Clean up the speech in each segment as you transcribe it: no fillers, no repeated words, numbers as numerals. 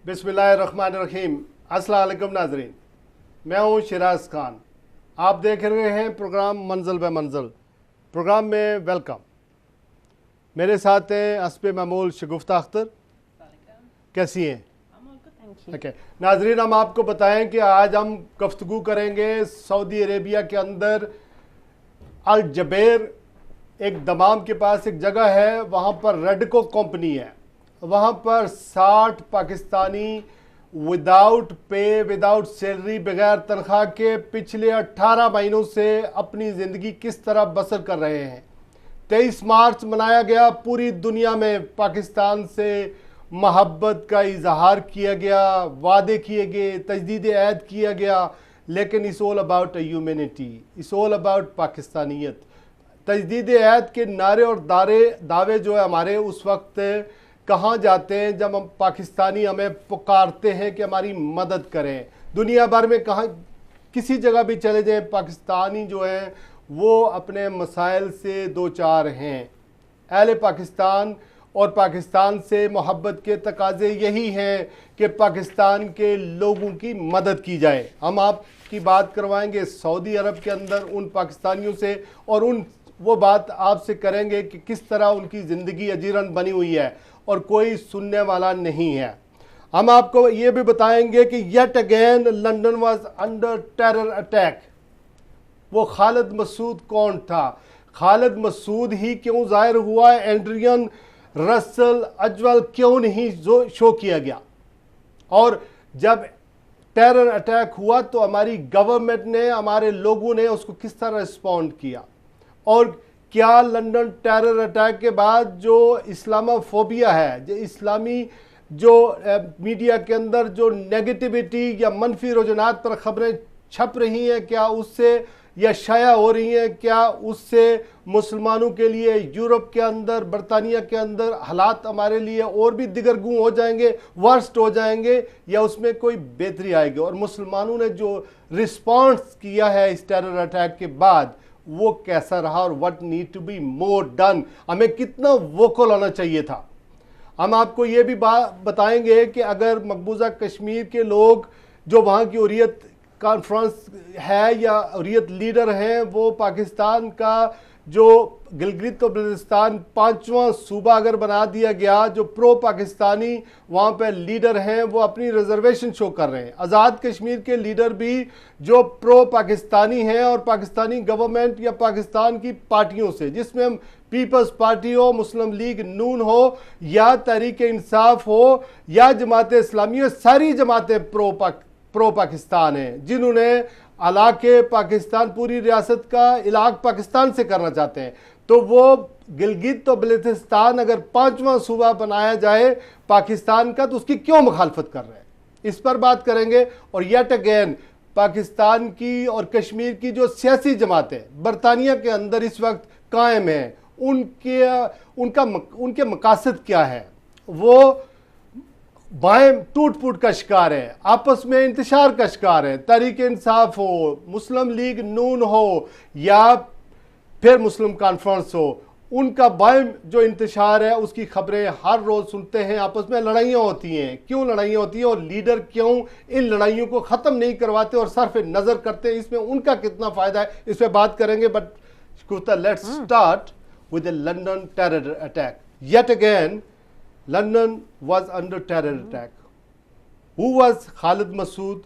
बिस्मिल्लाहिर्रहमानिर्रहीम। अस्सलाम वालेकुम नाजरीन, मैं हूँ शिराज खान। आप देख रहे हैं प्रोग्राम मंजिल बे मंजिल। प्रोग्राम में वेलकम। मेरे साथ हैं हस्बे मामूल शगुफ्ता अख्तर। कैसी हैं? ओके नाजरीन, हम आपको बताएं कि आज हम गुफ्तगू करेंगे सऊदी अरेबिया के अंदर अल जबेर, एक दमाम के पास एक जगह है, वहाँ पर रेडको कंपनी है। वहाँ पर 60 Pakistani without pay, without salary, बगैर तनख्वाह के पिछले 18 महीनों से अपनी ज़िंदगी किस तरह बसर कर रहे हैं। 23 मार्च मनाया गया। पूरी दुनिया में पाकिस्तान से मोहब्बत का इजहार किया गया, वादे किए गए, तजदीद ऐद किया गया, लेकिन it's all about humanity, it's all about पाकिस्तानियत। तजदीद ऐद के नारे और दावे जो है हमारे, उस वक्त कहाँ जाते हैं जब हम पाकिस्तानी हमें पुकारते हैं कि हमारी मदद करें। दुनिया भर में कहाँ किसी जगह भी चले जाएं, पाकिस्तानी जो हैं वो अपने मसाइल से दो चार हैं। अहले पाकिस्तान और पाकिस्तान से मोहब्बत के तकाजे यही हैं कि पाकिस्तान के लोगों की मदद की जाए। हम आपकी बात करवाएंगे सऊदी अरब के अंदर उन पाकिस्तानियों से, और वो बात आपसे करेंगे कि किस तरह उनकी ज़िंदगी अजीरन बनी हुई है और कोई सुनने वाला नहीं है। हम आपको ये भी बताएंगे कि yet again London was under terror attack. वो खालिद मसूद कौन था? खालिद मसूद ही क्यों जाहिर हुआ? एंड्रियन रसल अजवल क्यों नहीं शो किया गया? और जब टेरर अटैक हुआ तो हमारी गवर्नमेंट ने, हमारे लोगों ने उसको किस तरह रिस्पॉन्ड किया? और क्या लंदन टेरर अटैक के बाद जो इस्लामोफोबिया है, जो इस्लामी जो मीडिया के अंदर जो नेगेटिविटी या मनफी रुझानात पर खबरें छप रही हैं, क्या उससे या शाया हो रही हैं, क्या उससे मुसलमानों के लिए यूरोप के अंदर, बरतानिया के अंदर हालात हमारे लिए और भी दिगरगू हो जाएंगे, वर्स्ट हो जाएंगे, या उसमें कोई बेहतरी आएगी? और मुसलमानों ने जो रिस्पॉन्स किया है इस टेरर अटैक के बाद, वो कैसा रहा और what need to be more done? हमें कितना वोकल होना चाहिए था? हम आपको ये भी बताएंगे कि अगर मकबूजा कश्मीर के लोग जो वहाँ की हुर्रियत कॉन्फ्रेंस है या हुर्रियत लीडर हैं, वो पाकिस्तान का जो गिलगित और बल्तिस्तान 5वां सूबा अगर बना दिया गया, जो प्रो पाकिस्तानी वहाँ पे लीडर हैं वो अपनी रिजर्वेशन शो कर रहे हैं। आज़ाद कश्मीर के लीडर भी जो प्रो पाकिस्तानी हैं और पाकिस्तानी गवर्नमेंट या पाकिस्तान की पार्टियों से, जिसमें पीपल्स पार्टी हो, मुस्लिम लीग नून हो, या तहरीक इंसाफ हो, या जमात इस्लामी हो, सारी जमातें प्रो पाकिस्तान हैं, जिन्होंने इलाके पाकिस्तान, पूरी रियासत का इलाक पाकिस्तान से करना चाहते हैं। तो वो गिलगित और बल्तिस्तान अगर 5वां सूबा बनाया जाए पाकिस्तान का, तो उसकी क्यों मुखालफत कर रहे हैं? इस पर बात करेंगे। और येट अगेन पाकिस्तान की और कश्मीर की जो सियासी जमातें बरतानिया के अंदर इस वक्त कायम हैं, उनके मकासद क्या है? वो बाएं टूट फूट का शिकार है, आपस में इंतशार का शिकार है। तहरीक इंसाफ हो, मुस्लिम लीग नून हो, या फिर मुस्लिम कॉन्फ्रेंस हो, उनका बाएं जो इंतशार है उसकी खबरें हर रोज़ सुनते हैं। आपस में लड़ाइयाँ होती हैं। क्यों लड़ाइयाँ होती हैं और लीडर क्यों इन लड़ाइयों को ख़त्म नहीं करवाते और सरफ नज़र करते हैं? इसमें उनका कितना फ़ायदा है, इस पर बात करेंगे। But let's start with the London terror attack. Yet again London was under terror attack. Who was Khalid Masood,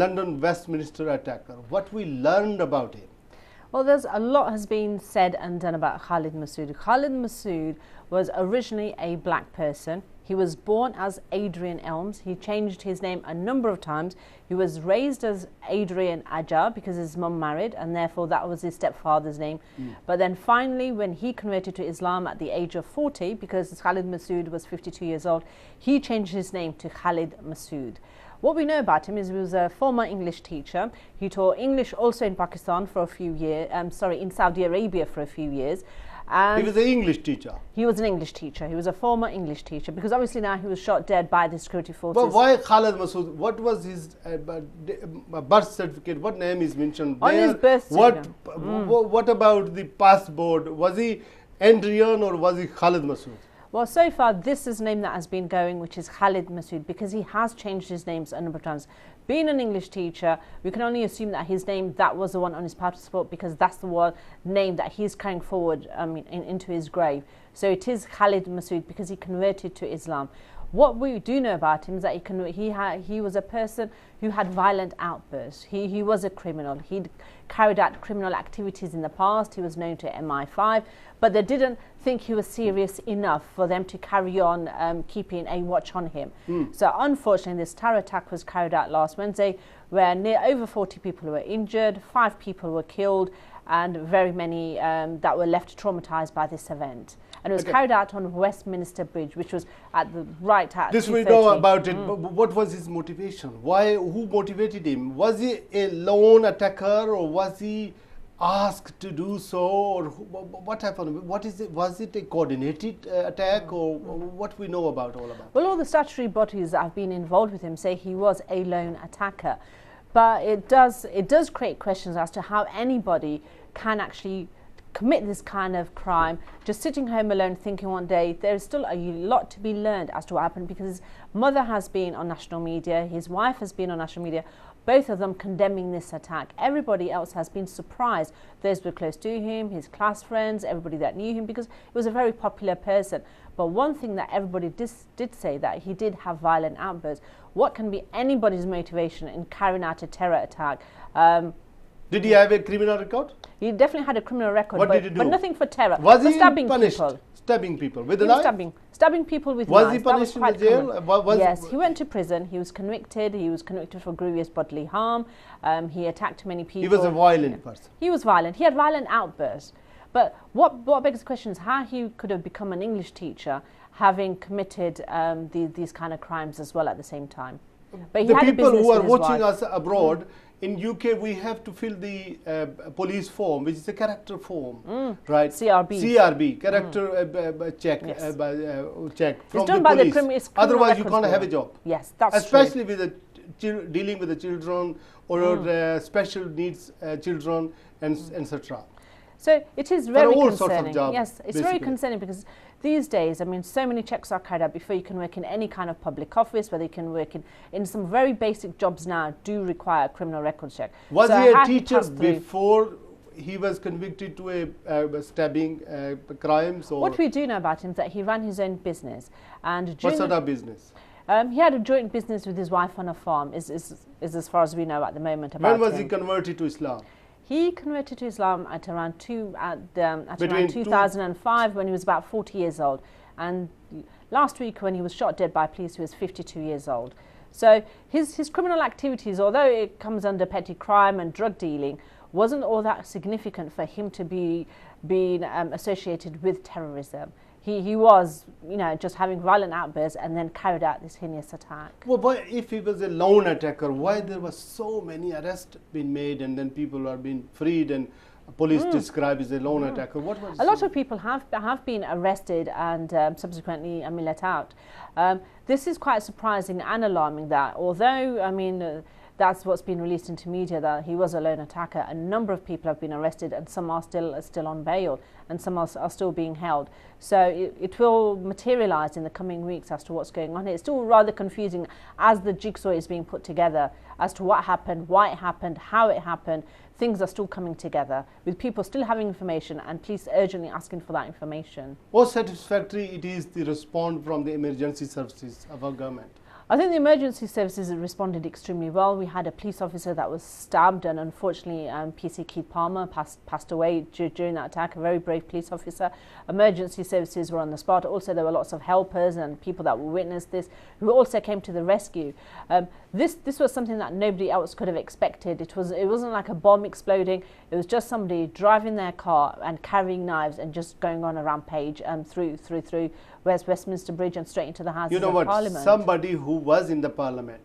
London Westminster attacker? What we learned about him? Well, there's a lot has been said and done about Khalid Masood. Khalid Masood was originally a black person. He was born as Adrian Elms. He changed his name a number of times. He was raised as Adrian Ajar because his mum married, and therefore that was his stepfather's name. But then finally, when he converted to Islam at the age of 40, because Khalid Masood was 52 years old, he changed his name to Khalid Masood. What we know about him is he was a former English teacher. He taught English also in Pakistan for a few years, in Saudi Arabia for a few years. And he was an English teacher. He was an English teacher. He was a former English teacher, because obviously now he was shot dead by the security forces. But why Khalid Masood? What was his birth certificate? What name is mentioned on there? His birth certificate? What about the passport? Was he Andrian or was he Khalid Masood? Well, so far, this is the name that has been going, which is Khalid Masood, because he has changed his names a number of times. Being an English teacher, we can only assume that his name, that was the one on his passport, because that's the one name that he's carrying forward into his grave. So it is Khalid Masood because he converted to Islam. What we do know about him is that he was a person who had violent outbursts. He was a criminal. He'd carried out criminal activities in the past. He was known to MI5, but they didn't think he was serious enough for them to carry on keeping a watch on him. So unfortunately, this terror attack was carried out last Wednesday, where over 40 people were injured, 5 people were killed, and very many that were left traumatized by this event. And it was carried out on Westminster Bridge, which was at the right at This we know about it, but what was his motivation? Why? Who motivated him? Was he a lone attacker, or was he asked to do so, or what happened? What is it? Was it a coordinated attack, or what we know about all about? Well, all the statutory bodies that have been involved with him say he was a lone attacker, but it does create questions as to how anybody can actually commit this kind of crime, just sitting home alone thinking one day. There's still a lot to be learned as to what happened, because his mother has been on national media, his wife has been on national media, both of them condemning this attack. Everybody else has been surprised. Those were close to him, his class friends, everybody that knew him, because he was a very popular person. But one thing that everybody did say, that he did have violent outbursts. What can be anybody's motivation in carrying out a terror attack? Did he have a criminal record? He definitely had a criminal record, What did he do? But nothing for terror. Was for he stabbing punished? people. Stabbing people with a He was knife? stabbing people with Was knives. he punished in the quite jail? common. Yes, he went to prison. He was convicted. He was convicted for grievous bodily harm. He attacked many people. He was a violent person. He was violent. He had violent outbursts. But what begs the question is how he could have become an English teacher, having committed these kind of crimes as well at the same time. But he The had a people business who are with his watching wife. us abroad, in UK we have to fill the police form, which is a character form, right? CRB, character check, Yes. check from done the by the police. criminal Otherwise you records can't have a bureau. job. Yes, that's Especially with the dealing with the children or special needs children and etc. So it is very all sorts of concerning. jobs, Yes, it's very basically. concerning because these days, I mean, so many checks are carried out before you can work in any kind of public office, whether you can work in some very basic jobs now do require a criminal record check. Was So he a how teacher passed through- before he was convicted to a stabbing crimes, or What we do know about him is that he ran his own business, and what during sort of business? he had a joint business with his wife on a farm. Is as far as we know at the moment about When was him. he converted to Islam? He converted to Islam at around Between around 2005 when he was about 40 years old, and last week when he was shot dead by police, he was 52 years old. So his criminal activities, although it comes under petty crime and drug dealing, wasn't all that significant for him to be being associated with terrorism. He was, just having violent outbursts and then carried out this heinous attack. Well, why, if he was a lone attacker, why there was so many arrests being made and then people are being freed and police described as a lone attacker? What was A lot of people have been arrested and subsequently let out. This is quite surprising and alarming that although, that's what's been released into media, that he was a lone attacker. A number of people have been arrested and some are still on bail and some are still being held. So it will materialise in the coming weeks as to what's going on here. It's still rather confusing as the jigsaw is being put together as to what happened, why it happened, how it happened. Things are still coming together with people still having information and police urgently asking for that information. How satisfactory it is the response from the emergency services of our government? I think the emergency services responded extremely well. We had a police officer that was stabbed and unfortunately PC Keith Palmer passed away during that attack, a very brave police officer. Emergency services were on the spot. Also there were lots of helpers and people that witnessed this who also came to the rescue. This was something that nobody else could have expected. It wasn't like a bomb exploding. It was just somebody driving their car and carrying knives and just going on a rampage through Westminster Bridge and straight into the Houses of Parliament. Somebody who was in the Parliament,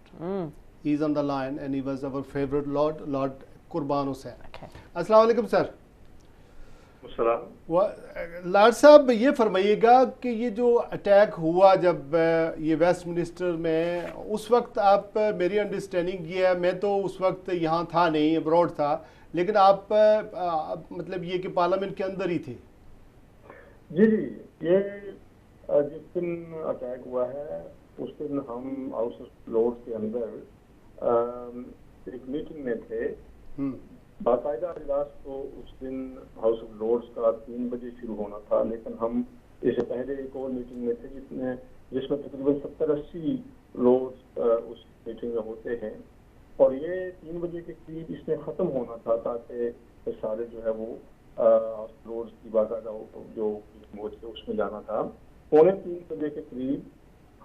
he's on the line and he was our favorite Lord Qurban Hussain. Okay. Assalamu alaikum sir. अस्सलाम। लाड साहब ये फरमाइएगा कि ये जो attack हुआ जब ये waste minister में, उस वक्त आप, मेरी अंडरस्टैंडिंग ये है, मैं तो उस वक्त यहाँ था नहीं, अब्रॉड था, लेकिन आप मतलब ये कि पार्लियामेंट के अंदर ही थे। जी, ये जिस दिन अटैक हुआ है उस दिन हम हाउस ऑफ लॉर्ड्स के अंदर एक मीटिंग में थे। बाकायदा इजलास तो उस दिन हाउस ऑफ लॉर्ड्स का 3 बजे शुरू होना था, लेकिन हम इससे पहले एक और मीटिंग में थे जिसमें तकरीबन 70-80 लोग उस मीटिंग में होते हैं, और ये 3 बजे के करीब इसमें ख़त्म होना था ताकि सारे जो है वो रोड्स की बाकायदा जो मीटिंग थे उसमें जाना था। 2:45 बजे के करीब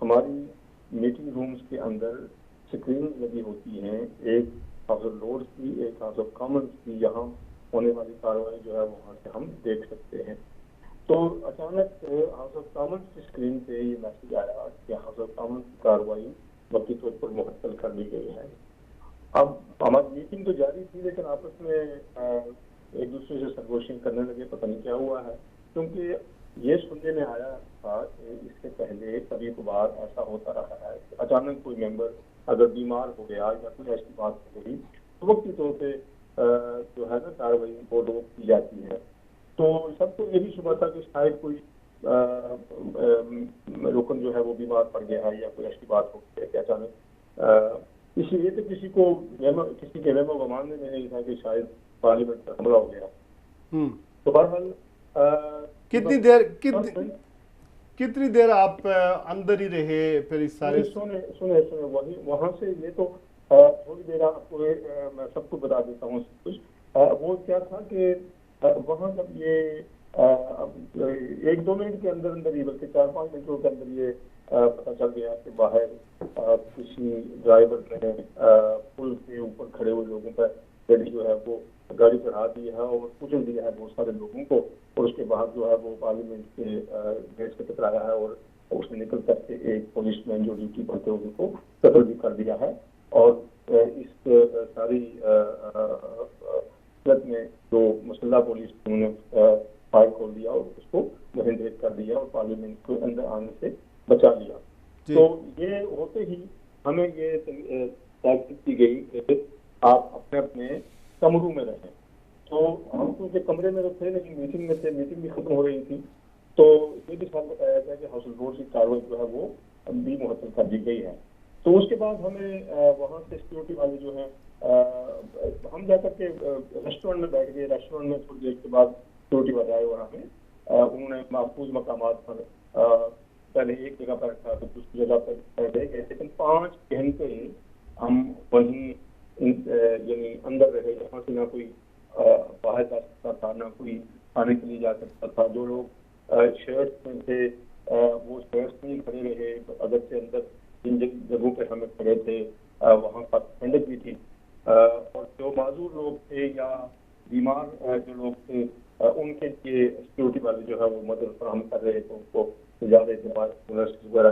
हमारी मीटिंग रूम्स के अंदर स्क्रीन लगी होती हैं, एक हाउस ऑफ लॉर्ड्स की, एक हाउस ऑफ कॉमन्स की। यहाँ होने वाली कार्रवाई जो है वहाँ से हम देख सकते हैं। तो अचानक हाउस ऑफ कॉमन्स की स्क्रीन पे ये मैसेज आया कि हाउस ऑफ कॉमन्स की कार्रवाई वक्ती तौर पर मुअत्तल कर दी गई है। अब हमारी मीटिंग तो जारी थी, लेकिन आपस में एक दूसरे से सरगोशी करने लगे, पता नहीं क्या हुआ है, क्योंकि ये सुनने में आया था कि इससे पहले कभी कभार ऐसा होता रहा है, अचानक कोई मेंबर अगर बीमार हो गया या कोई ऐसी बात हो गई तो वक्ती तौर पे जो है ना कार्रवाई को रोक दी जाती है। तो सबको ये भी शुबा था कि शायद कोई रुकन जो है वो बीमार पड़ गया है या कोई ऐसी बात हो गई है कि अचानक, इसलिए तो किसी के वहमो गुमान में नहीं था कि शायद पार्लियामेंट पर हमला हो गया। तो बहरहाल कितनी देर आप अंदर ही रहे फिर इस सारे? सुने वही वहाँ से ये तो थोड़ी देर आपको मैं सबको बता देता हूँ सब कुछ। वो क्या था कि वहाँ जब ये 1-2 मिनट के अंदर अंदर ही, बल्कि 4-5 मिनटों के अंदर ये पता चल गया कि बाहर किसी ड्राइवर ने पुल के ऊपर खड़े हुए लोगों पर गाड़ी जो है वो गाड़ी चढ़ा दी है और कुचल दिया है बहुत सारे लोगों को, और उसके बाद जो है वो पार्लियामेंट के गेट से टकराया है और उसने निकल करके एक पुलिसमैन जो ड्यूटी पर थे उनको कत्ल भी कर दिया है। और इस सारी में जो मुसल्ला पुलिस उन्होंने फायर खोल दिया और उसको मुहिंदेर कर दिया और पार्लियामेंट के अंदर आने से बचा लिया। तो ये होते ही हमें ये ताकीद की गई कि आप अपने अपने कमरों में रहें। तो हम क्योंकि कमरे में तो थे लेकिन मीटिंग में थे, मीटिंग भी खत्म हो रही थी, तो ये भी साथ बताया गया कि हाउस ऑफ लॉर्ड्स की कार्रवाई जो है वो भी मुअत्तल कर दी गई है। तो उसके बाद हमें वहाँ से सिक्योरिटी वाले जो है हम जाकर के रेस्टोरेंट में बैठ गए। रेस्टोरेंट में थोड़ी देर के बाद सिक्योरिटी वाले आए और हमें उन्होंने महफूज मकामात पर पहले एक जगह पर था तो दूसरी जगह पर ले गए, लेकिन 5 घंटे हम वहीं यानी अंदर रहे, जहाँ से ना कोई बाहर जा सकता था ना कोई खाने के लिए जा सकता था। जो लोग शर्ट्स में थे वो शर्ट्स में ही खड़े रहे, अगर से अंदर जिन जगहों पर हमें खड़े थे वहाँ पर ठंडक भी थी। और जो माजूर लोग थे या बीमार जो लोग थे उनके लिए सिक्योरिटी वाले जो है वो मदद फराहम कर रहे थे, उनको जा रहे थे वगैरह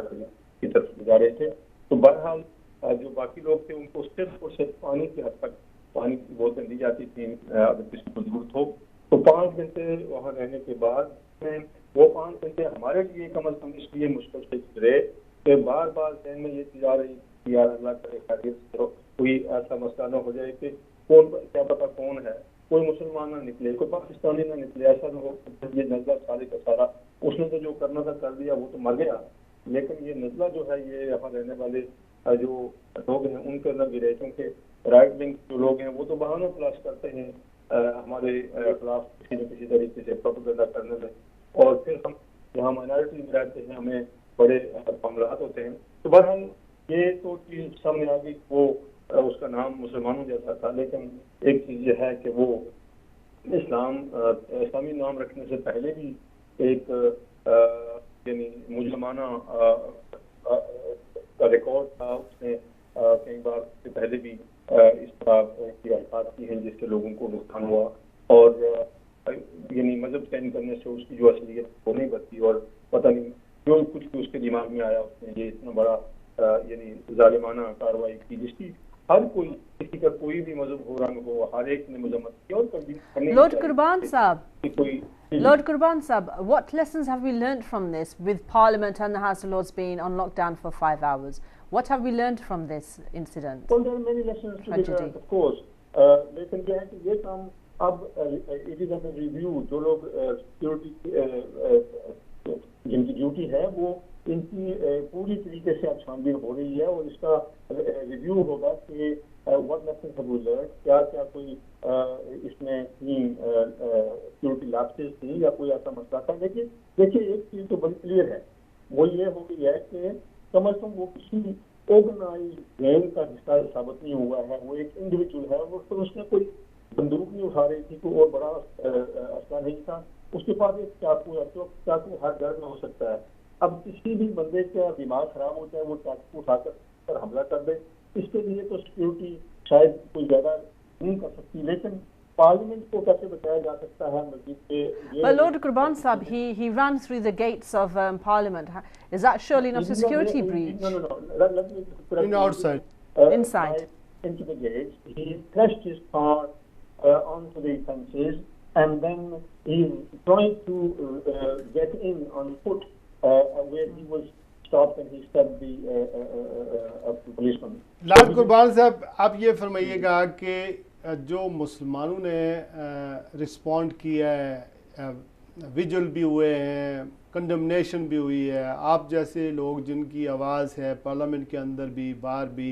की तरफ जा रहे थे। तो बहरहाल जो बाकी लोग थे उनको सिर्फ और सिर्फ पानी की हद तक पानी की बोतल दी जाती थी अगर किसी को जरूरत हो। तो 5 घंटे वहाँ रहने के बाद वो 5 घंटे हमारे लिए कम अज कम इसलिए मुश्किल से गुजरे कि बार बार जहन में ये चीज आ रही थी यार अल्लाह करे खैरियत करो, कोई ऐसा मसला न हो जाए कि कौन क्या पता कौन है, कोई मुसलमान ना निकले, कोई पाकिस्तानी ना निकले, ऐसा न हो ये नजला सारे का सारा उसने तो जो करना था कर दिया, वो तो मर गया, लेकिन ये नजला जो है ये यहाँ रहने वाले जो लोग हैं उनके अंदर गिरे। क्योंकि राइट विंग जो लोग हैं वो तो बहानों तलाश करते हैं हमारे खिलाफ किसी न किसी तरीके से प्रोपेगेंडा करने में, और फिर हम यहाँ माइनॉरिटी में रहते हैं, हमें बड़े मामलात होते हैं। तो बहरहाल ये तो चीज सामने आ गई, वो उसका नाम मुसलमानों जैसा था, लेकिन एक चीज ये है कि वो इस्लामी नाम रखने से पहले भी एक यानी मुजरमाना का रिकॉर्ड था। उसने कई बार से पहले भी इस तरह की हरकत की हैं जिससे लोगों को नुकसान हुआ, और यानी मजहब चयन करने से उसकी जो असलियत वो नहीं बची, और पता नहीं जो कुछ भी उसके दिमाग में आया उसने ये इतना बड़ा यानी जालिमाना कार्रवाई की जिसकी हर कोई किसी का कोई भी मजहब हो रंग हो हर एक ने मजम्मत की। और कभी Lord Qurban Sahab, Lord Qurban Sahab, what lessons have we learnt from this with Parliament and the House of Lords being on lockdown for 5 hours? What have we learnt from this incident? Well, there are many lessons to be learned, of course. लेकिन क्या है कि ये काम अब it is under review. जो लोग security जिनकी ड्यूटी है वो इनकी पूरी तरीके से अब छानबीन हो रही है और इसका रिव्यू होगा कि what lesson have we learn, क्या क्या कोई इसमें सिक्योरिटी लैप्सेस थी या कोई ऐसा मसला था। लेकिन देखिए एक चीज तो बड़ी क्लियर है, वो ये हो गई है कि कम अज कम वो किसी ऑर्गेनाइज गैंग का हिस्सा साबित नहीं हुआ है, वो एक इंडिविजुअल है। वो फिर उसने कोई बंदूक नहीं उठा रही थी, कोई और बड़ा असला नहीं था, उसके पास एक चाकू है, तो चाकू हर घर में हो सकता है। अब किसी भी बंदे का दिमाग खराब हो जाए, वो चाकू उठाकर हमला कर दे, इसके लिए तो सिक्योरिटी शायद कोई ज्यादा नहीं कर सकती। लेकिन पार्लियामेंट को कैसे बचाया जा सकता है मस्जिद के? But Lord Qurban Sahib, he ran through the gates of Parliament. Is that surely not a security breach? No. Let me correct you. Outside. Inside. Into the gates. He pressed his car onto the fences, and then he tried to get in on foot where he was stopped, and he stabbed the policeman. Lord कुर्बान साहब, आप ये फरमाइएगा कि जो मुसलमानों ने respond किया है, विजुअल भी हुए हैं, कंडमनेशन भी हुई है, आप जैसे लोग जिनकी आवाज़ है पार्लियामेंट के अंदर भी बाहर भी,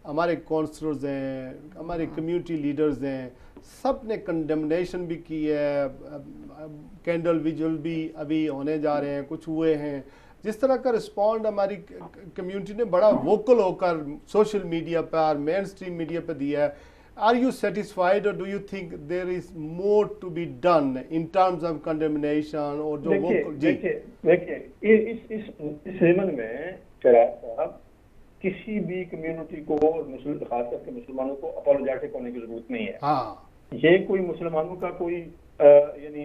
हमारे काउंसलर्स हैं, हमारे कम्युनिटी लीडर्स हैं, सब ने कंडमनेशन भी की है, कैंडल विजुअल भी अभी होने जा रहे हैं, कुछ हुए हैं। जिस तरह का रिस्पॉन्ड हमारी कम्युनिटी ने बड़ा वोकल होकर सोशल मीडिया पर, मेन स्ट्रीम मीडिया पर दिया है, are you satisfied or do you think there is more to be done in terms of condemnation और जो देखिए इस ज़मन में शराब साहब किसी भी कम्युनिटी को, खास करके मुसलमानों को अपोलोजेटिक होने की जरूरत नहीं है। हाँ, ये कोई मुसलमानों का कोई यानी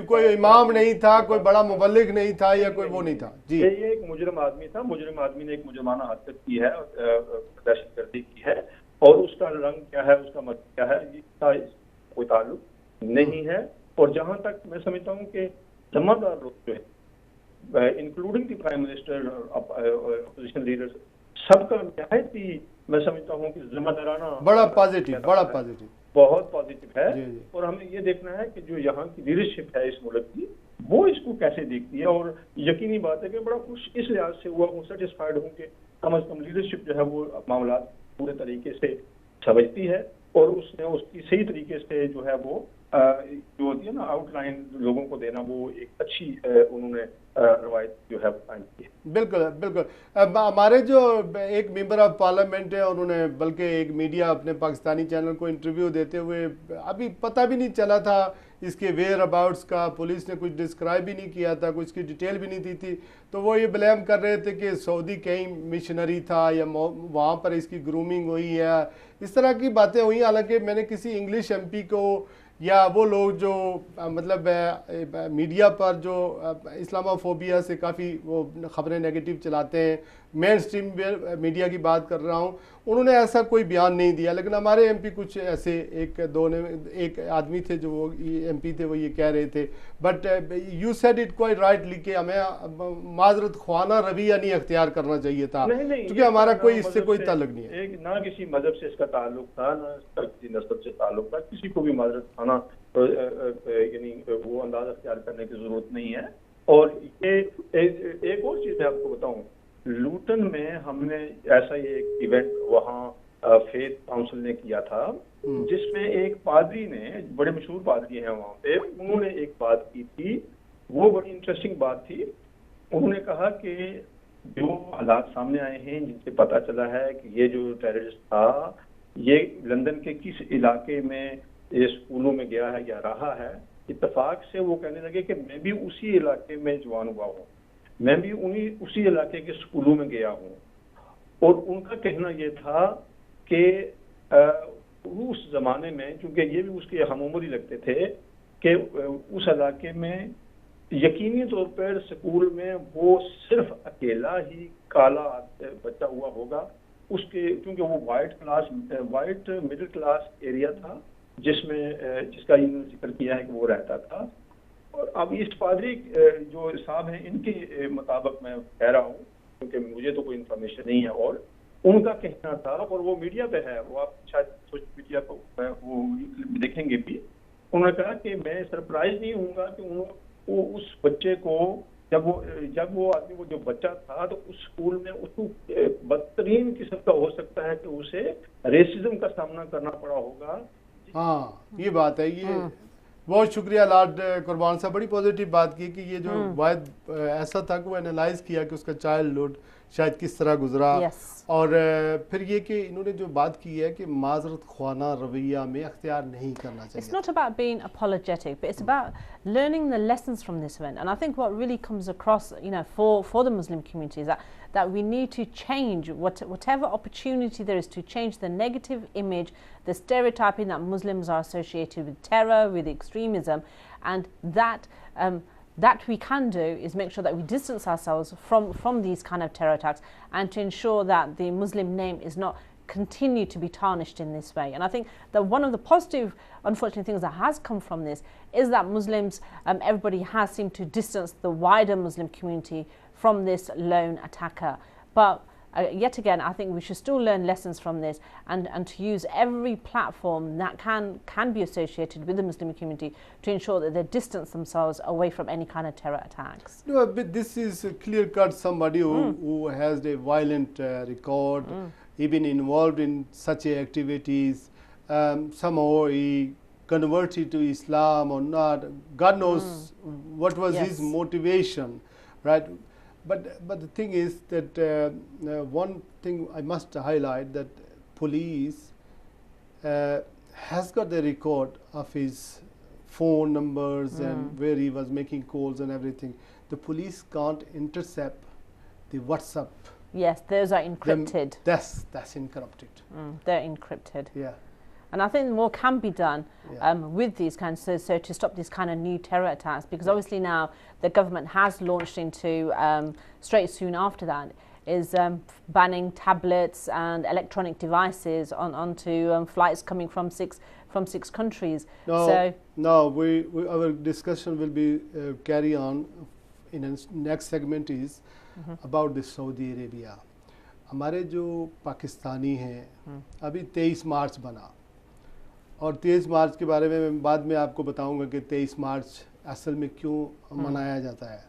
कोई इमाम नहीं था, कोई बड़ा मुबल्लिग नहीं था, या कोई वो नहीं था जी। ये एक मुजरिम आदमी था, मुजरिम आदमी ने एक मुजरमाना हरकत की है, दहशतगर्दी की है, और उसका रंग क्या है, उसका मत क्या है, इसका कोई ताल्लुक नहीं है। और जहां तक मैं समझता हूँ कि जिम्मेदार लोग जो है, including the prime minister, opposition leaders, सबका निहायत ही मैं समझता हूँ कि जिम्मेदाराना, बड़ा पॉजिटिव, बहुत पॉजिटिव है। जी। और हमें ये देखना है कि जो यहाँ की लीडरशिप है इस मुल्क की, वो इसको कैसे देखती है। और यकीनी बात है कि बड़ा खुश इस लिहाज से हुआ हूँ, सेटिस्फाइड हूँ कि कम अज कम लीडरशिप जो है वो मामला पूरे तरीके से समझती है, और उसने उसकी सही तरीके से जो है वो जो होती है ना आउटलाइन लोगों को देना, वो एक अच्छी उन्होंने रवायत जो है कायम की है। बिल्कुल। हमारे जो एक मेंबर ऑफ पार्लियामेंट है, उन्होंने बल्कि एक मीडिया अपने पाकिस्तानी चैनल को इंटरव्यू देते हुए, अभी पता भी नहीं चला था इसके वेयर अबाउट्स का, पुलिस ने कुछ डिस्क्राइब भी नहीं किया था, कुछ की डिटेल भी नहीं दी थी, तो वो ये ब्लेम कर रहे थे कि सऊदी कहीं मिशनरी था या वहाँ पर इसकी ग्रूमिंग हुई है, इस तरह की बातें हुई। हालांकि मैंने किसी इंग्लिश एमपी को या वो लोग जो मतलब मीडिया पर जो इस्लामोफोबिया से काफ़ी वो ख़बरें नेगेटिव चलाते हैं, मेन स्ट्रीम मीडिया की बात कर रहा हूँ, उन्होंने ऐसा कोई बयान नहीं दिया। लेकिन हमारे एमपी कुछ ऐसे एक आदमी थे जो वो एमपी थे, वो ये कह रहे थे, but you said it quite rightly कि हमें माजरत ख्वाना रवैया नहीं अख्तियार करना चाहिए था, क्योंकि हमारा कोई इससे कोई ताल्लुक नहीं है। ना किसी मजहब से इसका ताल्लुक था, ना किसी नस्ल से ताल्लुक था, किसी को भी माजरत खाना यानी वो अंदाज अख्तियार करने की जरूरत नहीं है। और ये एक और चीज मैं आपको बताऊं, लूटन में हमने ऐसा ही एक इवेंट वहाँ फेथ काउंसिल ने किया था, जिसमें एक पादरी ने, बड़े मशहूर पादरी हैं वहाँ पे, उन्होंने एक बात की थी, वो बड़ी इंटरेस्टिंग बात थी। उन्होंने कहा कि जो हालात सामने आए हैं, जिनसे पता चला है कि ये जो टेररिस्ट था ये लंदन के किस इलाके में ये स्कूलों में गया है या रहा है, इत्तेफाक से वो कहने लगे कि मैं भी उसी इलाके में जवान हुआ हूँ, मैं भी उसी इलाके के स्कूलों में गया हूँ। और उनका कहना यह था कि उस जमाने में, क्योंकि ये भी उसके हम उम्र ही लगते थे, कि उस इलाके में यकीनी तौर पर स्कूल में वो सिर्फ अकेला ही काला बच्चा हुआ होगा उसके, क्योंकि वो वाइट मिडिल क्लास एरिया था जिसका इन्होंने जिक्र किया है कि वो रहता था। और अब इस पादरी जो साहब हैं, इनके मुताबिक मैं कह रहा हूँ, क्योंकि मुझे तो कोई इन्फॉर्मेशन नहीं है, और उनका कहना था, और वो मीडिया पे है, वो आप शायद सोशल मीडिया पर वो देखेंगे भी, उन्होंने कहा कि मैं सरप्राइज नहीं हूँगा कि वो उस बच्चे को जब वो आदमी वो जो बच्चा था तो उस स्कूल में उसको बदतरीन किस्म का हो सकता है कि उसे रेसिज्म का सामना करना पड़ा होगा। हाँ ये बात है। ये बहुत शुक्रिया लॉर्ड कुर्बान साहब, बड़ी पॉजिटिव बात की कि ये जो वायद ऐसा था कि वो एनालाइज किया कि उसका चाइल्डहुड शायद किस तरह गुजरा। और फिर ये कि इन्होंने जो बात की है कि माजरत ख्वाना रवैया में अख्तियार नहीं करना चाहिए। It's not about being apologetic, but it's about learning the lessons from this event. And I think what really comes across, you know, for the Muslim community is that we need to change whatever opportunity there is to change the negative image, the stereotyping that Muslims are associated with terror, with extremism, and that we can do is make sure that we distance ourselves from these kind of terror attacks, and to ensure that the Muslim name is not continue to be tarnished in this way. And I think that one of the positive, unfortunate things that has come from this is that Muslims, everybody has seemed to distance the wider Muslim community from this lone attacker. But yet again, I think we should still learn lessons from this, and to use every platform that can be associated with the Muslim community to ensure that they distance themselves away from any kind of terror attacks. No, but this is clear-cut somebody who has a violent record, even involved in such activities. Somehow he converted to Islam or not. God knows what was his motivation, right? But the thing is that one thing I must highlight, that police has got the record of his phone numbers and where he was making calls and everything. The police can't intercept the WhatsApp. Yes, those are encrypted. That's encrypted. They're encrypted. Yeah. And I think more can be done with these kinds, so to stop these kind of new terror attacks, because obviously now the government has launched into, straight soon after that, is banning tablets and electronic devices onto flights coming from six countries. Our discussion will be carry on in the next segment is about the Saudi Arabia. हमारे जो पाकिस्तानी हैं अभी 23 मार्च बना, और 23 मार्च के बारे में मैं बाद में आपको बताऊंगा कि 23 मार्च असल में क्यों मनाया जाता है।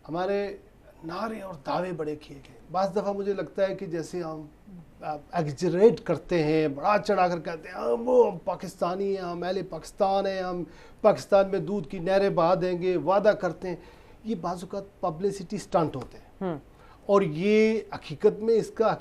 हमारे नारे और दावे बड़े किए गए। बाज़ दफ़ा मुझे लगता है कि जैसे हम एग्जरेट करते हैं, बड़ा चढ़ा कर कहते हैं हम पाकिस्तानी हैं, हम अहले पाकिस्तान हैं, हम पाकिस्तान में दूध की नहरें बहा देंगे, वादा करते हैं। ये बाज़-औक़ात पब्लिसिटी स्टंट होते हैं, और ये हकीकत में इसका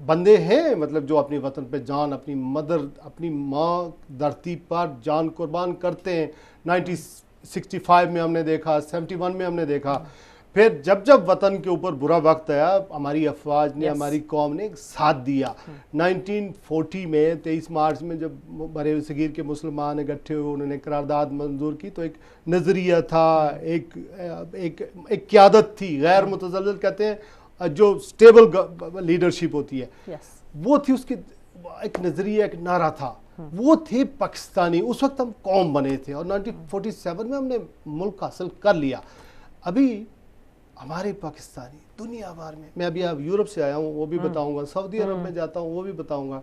बंदे हैं, मतलब जो अपने वतन पे जान, अपनी मदर, अपनी माँ धरती पर जान कुर्बान करते हैं। 1965 में हमने देखा, 71 में हमने देखा, फिर जब वतन के ऊपर बुरा वक्त आया हमारी अफवाज ने, हमारी कौम ने साथ दिया। 1940 में 23 मार्च में जब बड़े सगीर के मुसलमान इकट्ठे हुए, उन्होंने करारदाद मंजूर की, तो एक नज़रिया था, एक क़यादत थी, गैर मुतज़ल्लिल कहते हैं, जो स्टेबल लीडरशिप होती है, वो थी, उसकी एक नज़रिया, एक नारा था, वो थे पाकिस्तानी। उस वक्त हम कौम बने थे, और 1947 में हमने मुल्क हासिल कर लिया। अभी हमारे पाकिस्तानी दुनिया भर में, मैं अभी अब यूरोप से आया हूँ, वो भी बताऊंगा, सऊदी अरब में जाता हूँ, वो भी बताऊंगा,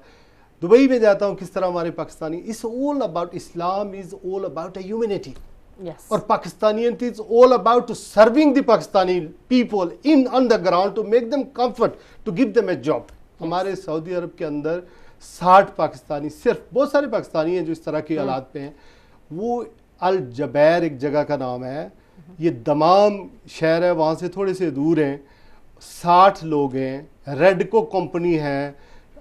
दुबई में जाता हूँ, किस तरह हमारे Pakistani, it's all about Islam, is all about a humanity. Yes. और पाकिस्तानियत is all about to serving the Pakistani people in on the ground, to make them comfort, to give them a job. हमारे सऊदी अरब के अंदर 60 पाकिस्तानी, सिर्फ, बहुत सारे पाकिस्तानी हैं जो इस तरह के हालात पे हैं। वो अल जबैर एक जगह का नाम है, ये दमाम शहर है, वहाँ से थोड़े से दूर हैं। 60 लोग हैं, रेडको कंपनी है,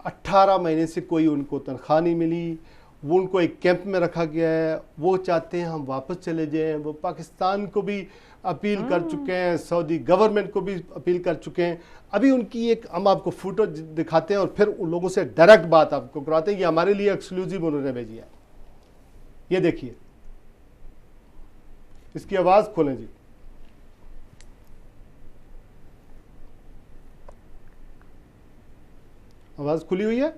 18 महीने से कोई उनको तनख्वाह नहीं मिली, वो उनको एक कैंप में रखा गया है। वो चाहते हैं हम वापस चले जाएं। वो पाकिस्तान को भी अपील कर चुके हैं, सऊदी गवर्नमेंट को भी अपील कर चुके हैं। अभी उनकी एक, हम आपको फोटो दिखाते हैं और फिर उन लोगों से डायरेक्ट बात आपको कराते हैं। ये हमारे लिए एक्सक्लूसिव उन्होंने भेजी है, ये देखिए, इसकी आवाज़ खोलें जी। आवाज़ खुली हुई है।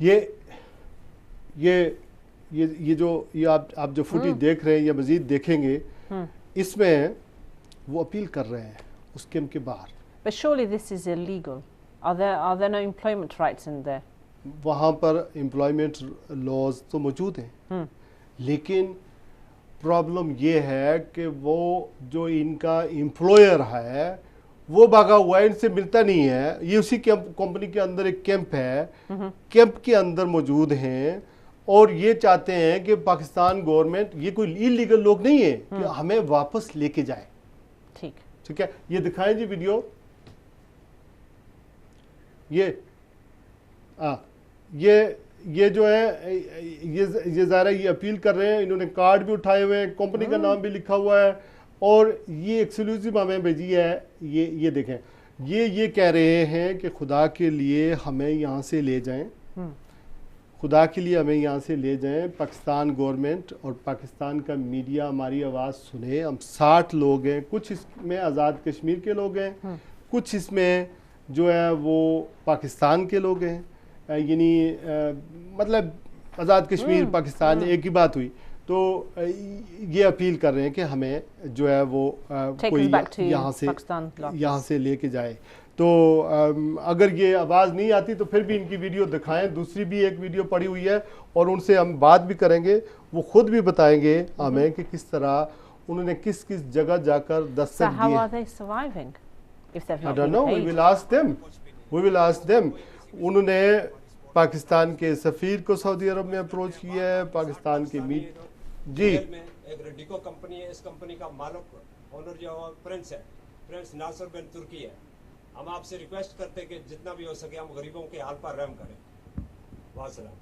ये जो आप जो फुटेज देख रहे हैं या मजीद देखेंगे, इसमें वो अपील कर रहे हैं उस कैंप के बाहर। But surely this is illegal. Are there no employment rights in there? वहाँ पर एम्प्लॉयमेंट लॉज तो मौजूद हैं, लेकिन प्रॉब्लम ये है कि वो जो इनका एम्प्लॉयर है वो भागा हुआ है, इनसे मिलता नहीं है। ये उसी कंपनी के अंदर एक कैंप है, कैंप के अंदर मौजूद हैं और ये चाहते हैं कि पाकिस्तान गवर्नमेंट, ये कोई इलीगल लोग नहीं है, कि हमें वापस लेके जाए। ठीक है, ये दिखाएं जी वीडियो। ये जो है ये ज़ाहिर है ये अपील कर रहे हैं, इन्होंने कार्ड भी उठाए हुए हैं, कंपनी का नाम भी लिखा हुआ है और ये एक्सक्लूसिव हमें भेजी है। ये देखें, ये कह रहे हैं कि खुदा के लिए हमें यहाँ से ले जाएं, खुदा के लिए हमें यहाँ से ले जाएं। पाकिस्तान गवर्नमेंट और पाकिस्तान का मीडिया हमारी आवाज़ सुने। हम 60 लोग हैं, कुछ इसमें आज़ाद कश्मीर के लोग हैं, कुछ इसमें जो है वो पाकिस्तान के लोग हैं, यानी मतलब आज़ाद कश्मीर पाकिस्तान एक ही बात हुई। तो ये अपील कर रहे हैं कि हमें जो है वो कोई यहाँ से लेके जाए। तो अगर ये आवाज़ नहीं आती तो फिर भी इनकी वीडियो दिखाएं। दूसरी भी एक वीडियो पड़ी हुई है और उनसे हम बात भी करेंगे, वो खुद भी बताएंगे हमें कि किस तरह उन्होंने किस किस जगह जाकर दस्तक दिए। I don't know, we will ask them. उन्होंने पाकिस्तान के सफ़ीर को सऊदी अरब में अप्रोच किया है, पाकिस्तान के जी एक रेडिको कंपनी है, इस कंपनी का मालिक ओनर जो प्रिंस है, प्रिंस नासिर बिन तुर्की है। हम आपसे रिक्वेस्ट करते हैं कि जितना भी हो सके हम गरीबों के हाल पर रहम करें। वासलाम।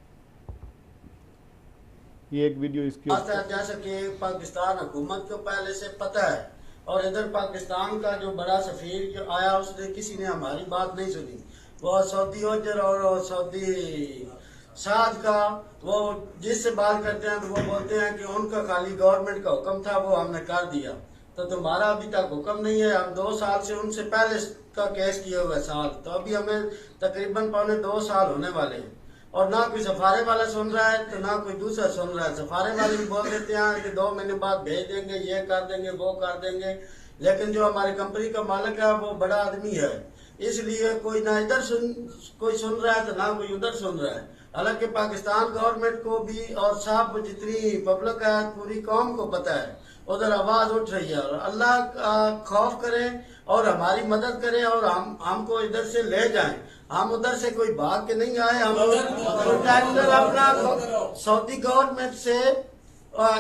ये एक वीडियो इसकी जैसा कि पाकिस्तान हुकूमत को पहले से पता है और इधर पाकिस्तान का जो बड़ा सफीर जो आया उसने किसी ने हमारी बात नहीं सुनी। वो सऊदी ओजर और सऊदी साद का वो जिससे बात करते हैं तो वो बोलते हैं कि उनका खाली गवर्नमेंट का हुक्म था, वो हमने कर दिया। तो तुम्हारा अभी तक हुक्म नहीं है। हम 2 साल से उनसे पहले का केस किए हुए साल, तो अभी हमें तकरीबन 2.25 साल होने वाले हैं और ना कोई सफारे वाला सुन रहा है तो ना कोई दूसरा सुन रहा है। सफारे वाले भी बोल देते हैं कि 2 महीने बाद भेज देंगे, ये कर देंगे, वो कर देंगे, लेकिन जो हमारी कंपनी का मालिक है वो बड़ा आदमी है, इसलिए कोई ना इधर कोई सुन रहा है तो ना कोई उधर सुन रहा है। हालांकि पाकिस्तान गवर्नमेंट को भी और सब जितनी पब्लिक है पूरी कौम को पता है, उधर आवाज उठ रही है। और अल्लाह का खौफ करें और हमारी मदद करें और हमको इधर से ले जाएं। हम उधर से कोई भाग के नहीं आए, हम प्रोटेक्टर अपना सऊदी गवर्नमेंट से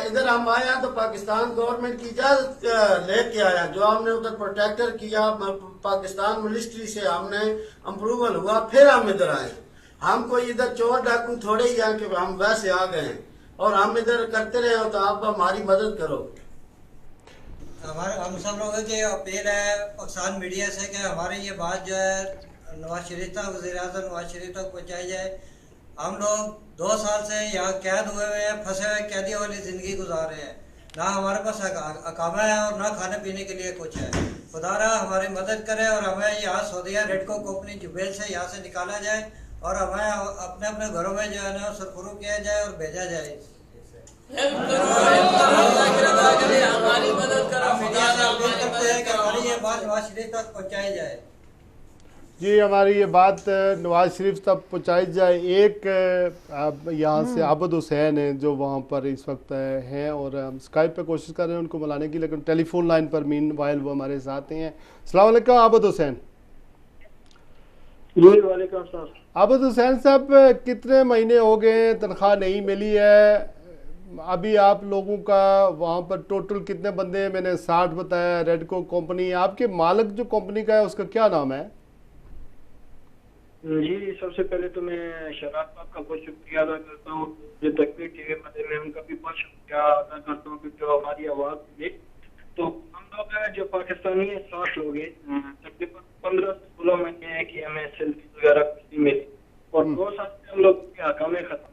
इधर हम आया तो पाकिस्तान गवर्नमेंट की इजाजत लेके आया। जो हमने उधर प्रोटेक्टर किया, पाकिस्तान मिनिस्ट्री से हमने अप्रूवल हुआ, फिर हम इधर आए। हम कोई इधर चोर डाकू थोड़े ही हैं कि हम वैसे आ गए और हम इधर करते रहे हो, तो आप हमारी मदद करो। हम सब लोगों की अपील है पाकिस्तान मीडिया से कि हमारी ये बात जो है नवाज शरीफ तक, वज़ीर-ए-आज़म नवाज शरीफ तक पहुँचाई जाए। हम लोग 2 साल से यहाँ कैद हुए हुए हैं, फंसे हुए कैदियों वाली ज़िंदगी गुजार रहे हैं। ना हमारे पास अकामा है और ना खाने पीने के लिए कुछ है। खुदारा हमारी मदद करे और हमें यहाँ सऊदीया रेडको कंपनी जुबैल से यहाँ से निकाला जाए और हमें अपने अपने घरों में जो है ना सुरखुरू किया जाए और भेजा जाए। हमारी मदद करो, हमारी ये बात नवाज शरीफ तक पहुँचाई जाए। जी, हमारी ये बात नवाज शरीफ तक पहुँचाई जाए। एक यहाँ से आबद हुसैन है जो वहाँ पर इस वक्त हैं और हम स्काइप पे कोशिश कर रहे हैं उनको बुलाने की, लेकिन टेलीफोन लाइन पर मीन वाइल वो हमारे साथ हैं। अस्सलाम वालेकुम आबद हुसैन। आबद हुसैन साहब, कितने महीने हो गए तनख्वाह नहीं मिली है? अभी आप लोगों का वहाँ पर टोटल कितने बंदे हैं? मैंने 60 बताया। रेडको कंपनी, आपके मालिक जो कंपनी का है उसका क्या नाम है? जी, सबसे पहले तो मैं शराब साहब का बहुत शुक्रिया अदा करता हूँ, जो तकबीर टीवी मदद में उनका भी बहुत शुक्रिया अदा करता हूँ क्योंकि जो हमारी आवाज़ सुनी। तो हम लोग हैं जो पाकिस्तानी है 60 लोग हैं, तकरीबन 15 से 16 महीने है कि हमें सैलरी वगैरह कुछ नहीं मिली और 2 साल से हम लोग के हकामे खत्म।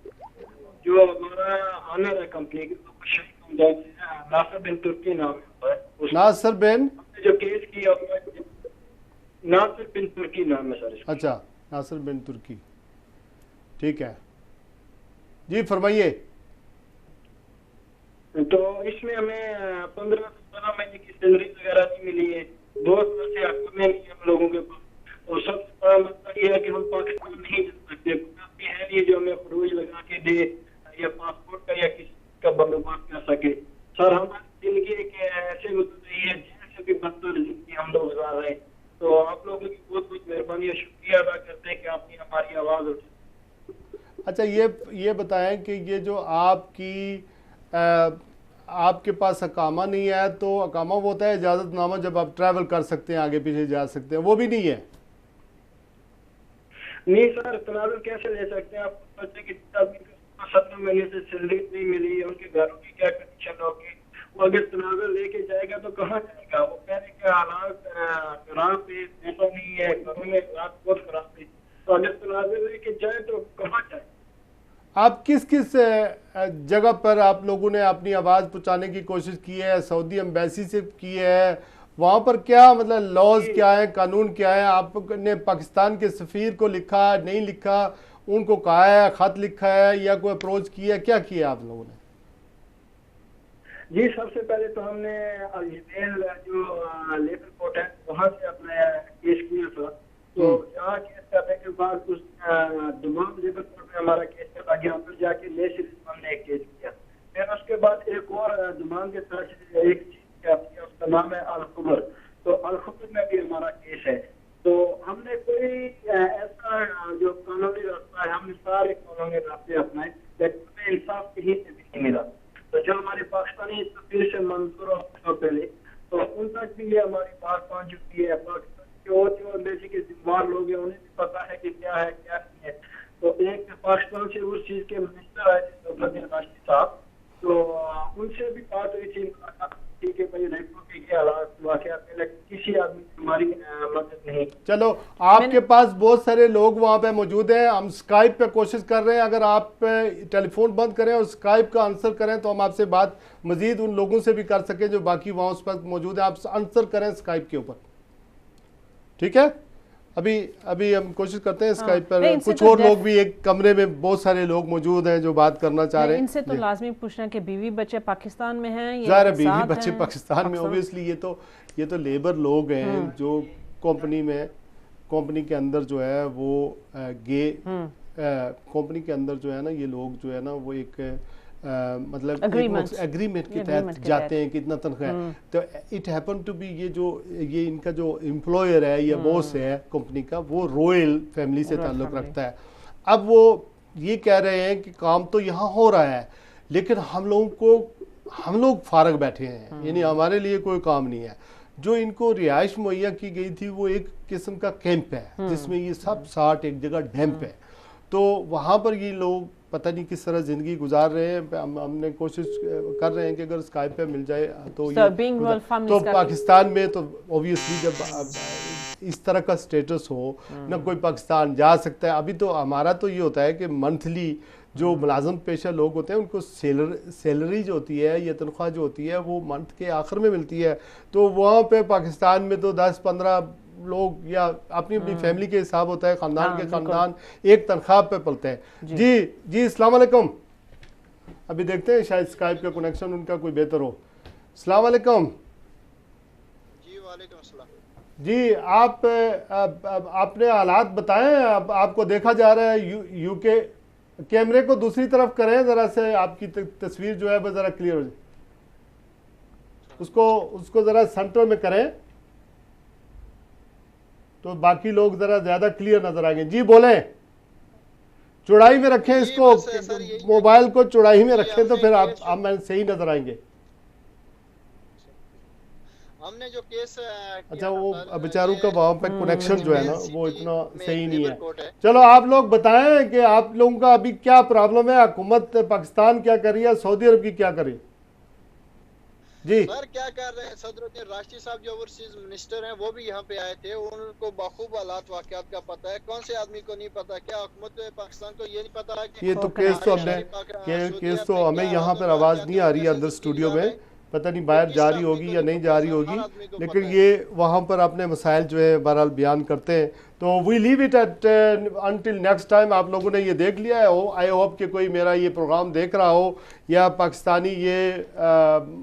जो हमारा ऑनर है कंपनी की तो नासिर बिन तुर्की नाम है। नासिर बिन जो केस किया नासिर बिन तुर्की नाम है सर। अच्छा, नासिर बिन तुर्की, ठीक है जी, फरमाइए। तो इसमें हमें 15 से 16 महीने की सैलरी वगैरह नहीं मिली है, 2 साल से हकामे नहीं हम लोगों के पास। और सबसे बड़ा मसला ये है कि हम पाकिस्तान नहीं जा सकते, है नहीं जो हमें फरूज लगा के दे या पासपोर्ट का या किसी उसका बंदोबस्त कर सके। सर हमारी जिंदगी के ऐसे गुजर रही है जैसे भी बदतर जिंदगी हम लोग गुजार रहे हैं, तो आप लोगों की बहुत बहुत मेहरबानी और शुक्रिया अदा करते हैं कि आपने हमारी आवाज़ उठाई। अच्छा ये बताएं कि ये जो आपके पास अकामा नहीं है, तो अकामा वो होता है इजाज़तनामा जब आप ट्रैवल कर सकते हैं, आगे पीछे जा सकते हैं, वो भी नहीं है? नहीं सर, तनाजुल कैसे ले सकते हैं? आप सोचते कि 17 महीने से सैलरी नहीं मिली, उनके घरों की क्या कंडीशन होगी, वो अगर तनाजुल लेके जाएगा तो कहाँ जाएगा? वो कहने के हालात खराब है, पैसा नहीं है, घरों में हालात बहुत खराब है, तो अगर तनाजुल लेके जाए तो कहाँ जाए? आप किस किस जगह पर आप लोगों ने अपनी आवाज़ पहुंचाने की कोशिश की है? सऊदी एम्बेसी से की है? वहाँ पर क्या मतलब लॉज क्या है, कानून क्या है? आपने पाकिस्तान के सफ़ीर को लिखा, नहीं लिखा, उनको कहा है, ख़त लिखा है या कोई अप्रोच किया है, क्या किया आप लोगों ने? जी सबसे पहले तो हमने जो लेबर कोर्ट है वहाँ से अपना केस किया था, तो यहाँ केस करने के बाद उस दमाम लेबर कोर्ट में हमारा केस चला गया, फिर जाके ले सिर्फ हमने एक केस किया, फिर उसके बाद एक और दमाम के साथ एक चीज किया, उसका नाम है अल-खुबर, तो अल-खुबर में भी हमारा केस है। तो हमने कोई ऐसा जो कानूनी रास्ता है, हमने सारे कानूनी रास्ते अपनाए, लेकिन हमें इंसाफ कहीं से भी नहीं मिला। तो जो हमारे पाकिस्तानी तस्वीर से मंजूर हो पहले, तो उन तक भी ये हमारी बात पहुंच चुकी है। पाकिस्तान के और जो अंग्रेजी के जिम्मेदार लोग हैं उन्हें भी पता है कि क्या है क्या नहीं है। तो एक पाकिस्तान से उस चीज के मिनिस्टर आए थे फजल राशिद साहब, तो उनसे भी बात हुई थी, ठीक है भाई रेपो के हालात वाकयात में, लेकिन किसी आदमी की हमारी मदद नहीं। चलो आपके पास बहुत सारे लोग वहाँ पे मौजूद हैं, हम स्काइप पे कोशिश कर रहे हैं, अगर आप टेलीफोन बंद करें और स्काइप का आंसर करें तो हम आपसे बात मजीद उन लोगों से भी कर सकें जो बाकी वहाँ उस पर मौजूद है। आप आंसर करें स्काइप के ऊपर, ठीक है? अभी हम कोशिश करते हैं स्काइप पर। कुछ और लोग भी, एक कमरे में बहुत सारे लोग मौजूद हैं जो बात करना चाह रहे हैं। इनसे तो लाजमी पूछना कि बीवी बच्चे पाकिस्तान में हैं, ज़ाहिर है बीवी बच्चे पाकिस्तान में, ओबियसली ये तो लेबर लोग हैं जो कंपनी के अंदर जो है वो कंपनी के अंदर जो है ना, ये लोग जो है ना वो एक मतलब एग्रीमेंट के तहत जाते हैं कि इतना तनख्वाह है। तो इट हैपन टू बी ये इनका जो एम्प्लॉयर है या बॉस है कंपनी का, वो रॉयल फैमिली से ताल्लुक़ रखता है। अब वो ये कह रहे हैं कि काम तो यहाँ हो रहा है, लेकिन हम लोग फारग बैठे हैं, यानी हमारे लिए कोई काम नहीं है। जो इनको रिहाइश मुहैया की गई थी वो एक किस्म का कैंप है जिसमें ये सब 60 एक जगह डैम्प है, तो वहाँ पर ये लोग पता नहीं किस तरह ज़िंदगी गुजार रहे हैं। हमने कोशिश कर रहे हैं कि अगर स्काइप पे मिल जाए तो तो पाकिस्तान में तो ऑब्वियसली जब इस तरह का स्टेटस हो ना कोई पाकिस्तान जा सकता है। अभी तो हमारा तो ये होता है कि मंथली जो मुलाजम पेशा लोग होते हैं उनको सैलरी जो होती है या तनख्वाह जो होती है वो मंथ के आखिर में मिलती है, तो वहाँ पे पाकिस्तान में तो 10-15 लोग या अपनी अपनी फैमिली के हिसाब होता है, खानदान के खानदान एक तनख्वाह पे पलते हैं। जी अस्सलाम वालेकुम। अभी देखते हैं शायद स्काइप का कनेक्शन उनका कोई बेहतर हो। अस्सलाम वालेकुम। जी वालेकुम अस्सलाम। जी आपने हालात बताएं, आपको देखा जा रहा है यूके। कैमरे को दूसरी तरफ करें ज़रा से, आपकी तस्वीर जो है वो ज़रा क्लियर हो जाए, उसको ज़रा सेंटर में करें तो बाकी लोग ज़रा ज़्यादा क्लियर नजर आएंगे। जी बोलें, चौड़ाई में रखें इसको, मोबाइल को चौड़ाई में रखें तो फिर आप सही नजर आएंगे। हमने जो केस अच्छा वो बेचारों का वहाँ पे कनेक्शन जो है ना वो इतना सही नहीं है। चलो आप लोग बताएं कि आप लोगों का अभी क्या प्रॉब्लम है, हुकूमत पाकिस्तान क्या कर रही है, सऊदी अरब की क्या कर रही है? जी सर क्या कर रहे हैं, सदरुद्दीन राशिद साहब जो ओवरसीज मिनिस्टर हैं वो भी यहाँ पे आए थे, उनको बखूब हालात वाकयात का पता है। कौन से आदमी को नहीं पता? क्या हुकूमत पाकिस्तान को ये नहीं पता है कि ये तो केस तो हमें यहाँ पर आवाज़ नहीं आ रही है अंदर स्टूडियो में, पता नहीं बाहर जा रही होगी या नहीं जा रही होगी, लेकिन ये वहाँ पर अपने मसाइल जो है बहरहाल बयान करते हैं। तो we leave it at until next time. आप लोगों ने ये देख लिया है, आई होप कि कोई मेरा ये प्रोग्राम देख रहा हो या पाकिस्तानी ये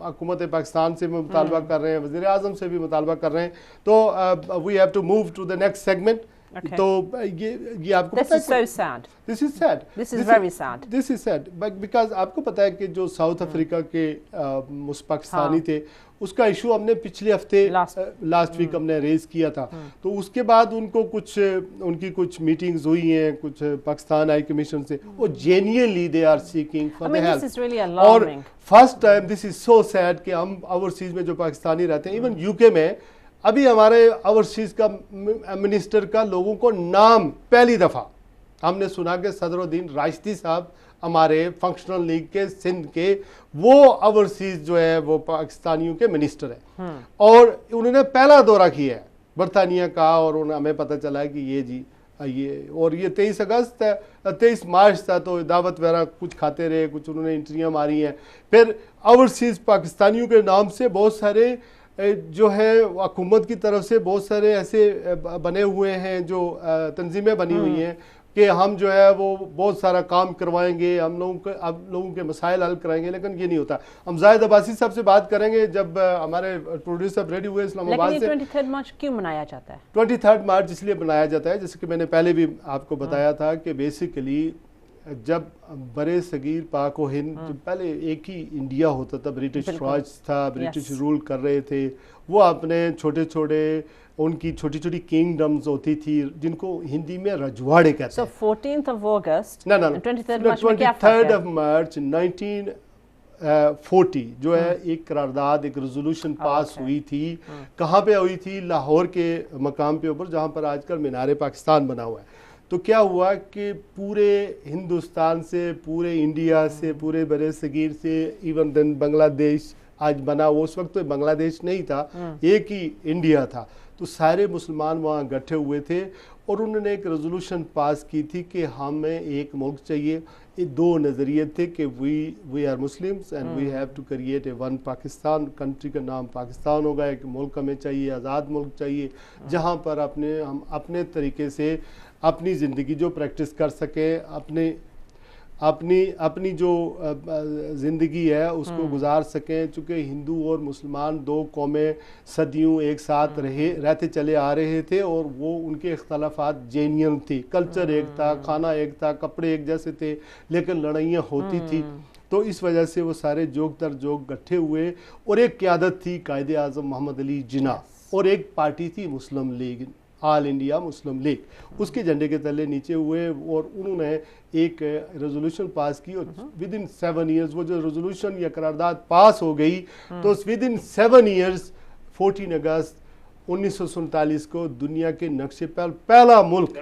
हुकूमत पाकिस्तान से मुतालबा कर रहे हैं, वज़ीर आज़म से भी मुतालबा कर रहे हैं, तो we have to move to the next segment Okay. तो ये आपको This is so sad. This is sad. This is very sad. This is sad. Because आपको पता है कि जो साउथ अफ्रीका के पाकिस्तानी थे, उसका इशू हमने पिछले हफ्ते लास्ट वीक हमने रेज किया था। तो उसके बाद उनको उनकी कुछ मीटिंग्स हुई हैं कुछ पाकिस्तान हाई कमीशन से, वो genuinely they are seeking for the help. This is really alarming. और first time this is so sad कि हम ओवरसीज में जो पाकिस्तानी रहते हैं, इवन यूके में अभी हमारे ओवरसीज का मिनिस्टर का लोगों को नाम पहली दफा हमने सुना कि सदरुद्दीन राशिदी साहब हमारे फंक्शनल लीग के सिंध के वो ओवरसीज जो है वो पाकिस्तानियों के मिनिस्टर है, और उन्होंने पहला दौरा किया है बरतानिया का, और हमें पता चला है कि ये और ये 23 अगस्त है, 23 मार्च था, तो दावत वगैरह कुछ खाते रहे, कुछ उन्होंने इंटरव्यू मारी हैं। फिर ओवरसीज पाकिस्तानियों के नाम से बहुत सारे जो है हुकूमत की तरफ से बहुत सारे ऐसे बने हुए हैं, जो तंजीमें बनी हुई हैं कि हम जो है वो बहुत सारा काम करवाएंगे, हम लोगों के मसाइल हल कराएंगे, लेकिन ये नहीं होता। हम जाहिद अब्बासी साहब से बात करेंगे जब हमारे प्रोड्यूसर रेडी हुए इस्लामाबाद से। 23 मार्च क्यों मनाया जाता है? 23 मार्च इसलिए मनाया जाता है, जैसे कि मैंने पहले भी आपको बताया था कि बेसिकली जब बड़े सगीर पाक व हिंद, पहले एक ही इंडिया होता था, ब्रिटिश राज था, ब्रिटिश रूल कर रहे थे, वो अपने छोटे छोटे उनकी छोटी छोटी किंगडम्स होती थी जिनको हिंदी में रजवाड़े कहते हैं। So 14th of August, no, 23rd of March 1940 जो है एक करारदाद, एक रेजोल्यूशन पास हुई थी। कहाँ पे हुई थी? लाहौर के मकाम पे ऊपर, जहाँ पर आजकल मीनार पाकिस्तान बना हुआ है। तो क्या हुआ कि पूरे हिंदुस्तान से, पूरे इंडिया से, पूरे बड़े सगीर से, इवन देन बांग्लादेश आज बना, वो उस वक्त तो बांग्लादेश नहीं था, एक ही इंडिया था, तो सारे मुसलमान वहाँ इकट्ठे हुए थे और उन्होंने एक रेजोल्यूशन पास की थी कि हमें एक मुल्क चाहिए। ये दो नज़रिए थे कि we are Muslims and we have to create a one Pakistan. Country का नाम पाकिस्तान होगा, एक मुल्क हमें चाहिए, आज़ाद मुल्क चाहिए, जहाँ पर हम अपने तरीके से अपनी ज़िंदगी जो प्रैक्टिस कर सकें, अपनी जो ज़िंदगी है उसको गुजार सकें। चूँकि हिंदू और मुसलमान दो कौमें सदियों एक साथ रहते चले आ रहे थे और वो उनके इख्तलाफात जेन्युइन थी, कल्चर एक था, खाना एक था, कपड़े एक जैसे थे, लेकिन लड़ाइयाँ होती थी। तो इस वजह से वो सारे जोग दर जोग इकट्ठे हुए और एक क़यादत थी कायदे आज़म मोहम्मद अली जिन्ना, और एक पार्टी थी मुस्लिम लीग, ऑल इंडिया मुस्लिम लीग, उसके झंडे के तले नीचे हुए और उन्होंने एक रेजोल्यूशन पास की। और विद इन 7 ईयर्स वो जो रेजोल्यूशन या करारदाद पास हो गई, तो विद इन 7 ईयर्स 14 अगस्त 1947 को दुनिया के नक्शे पर पहला मुल्क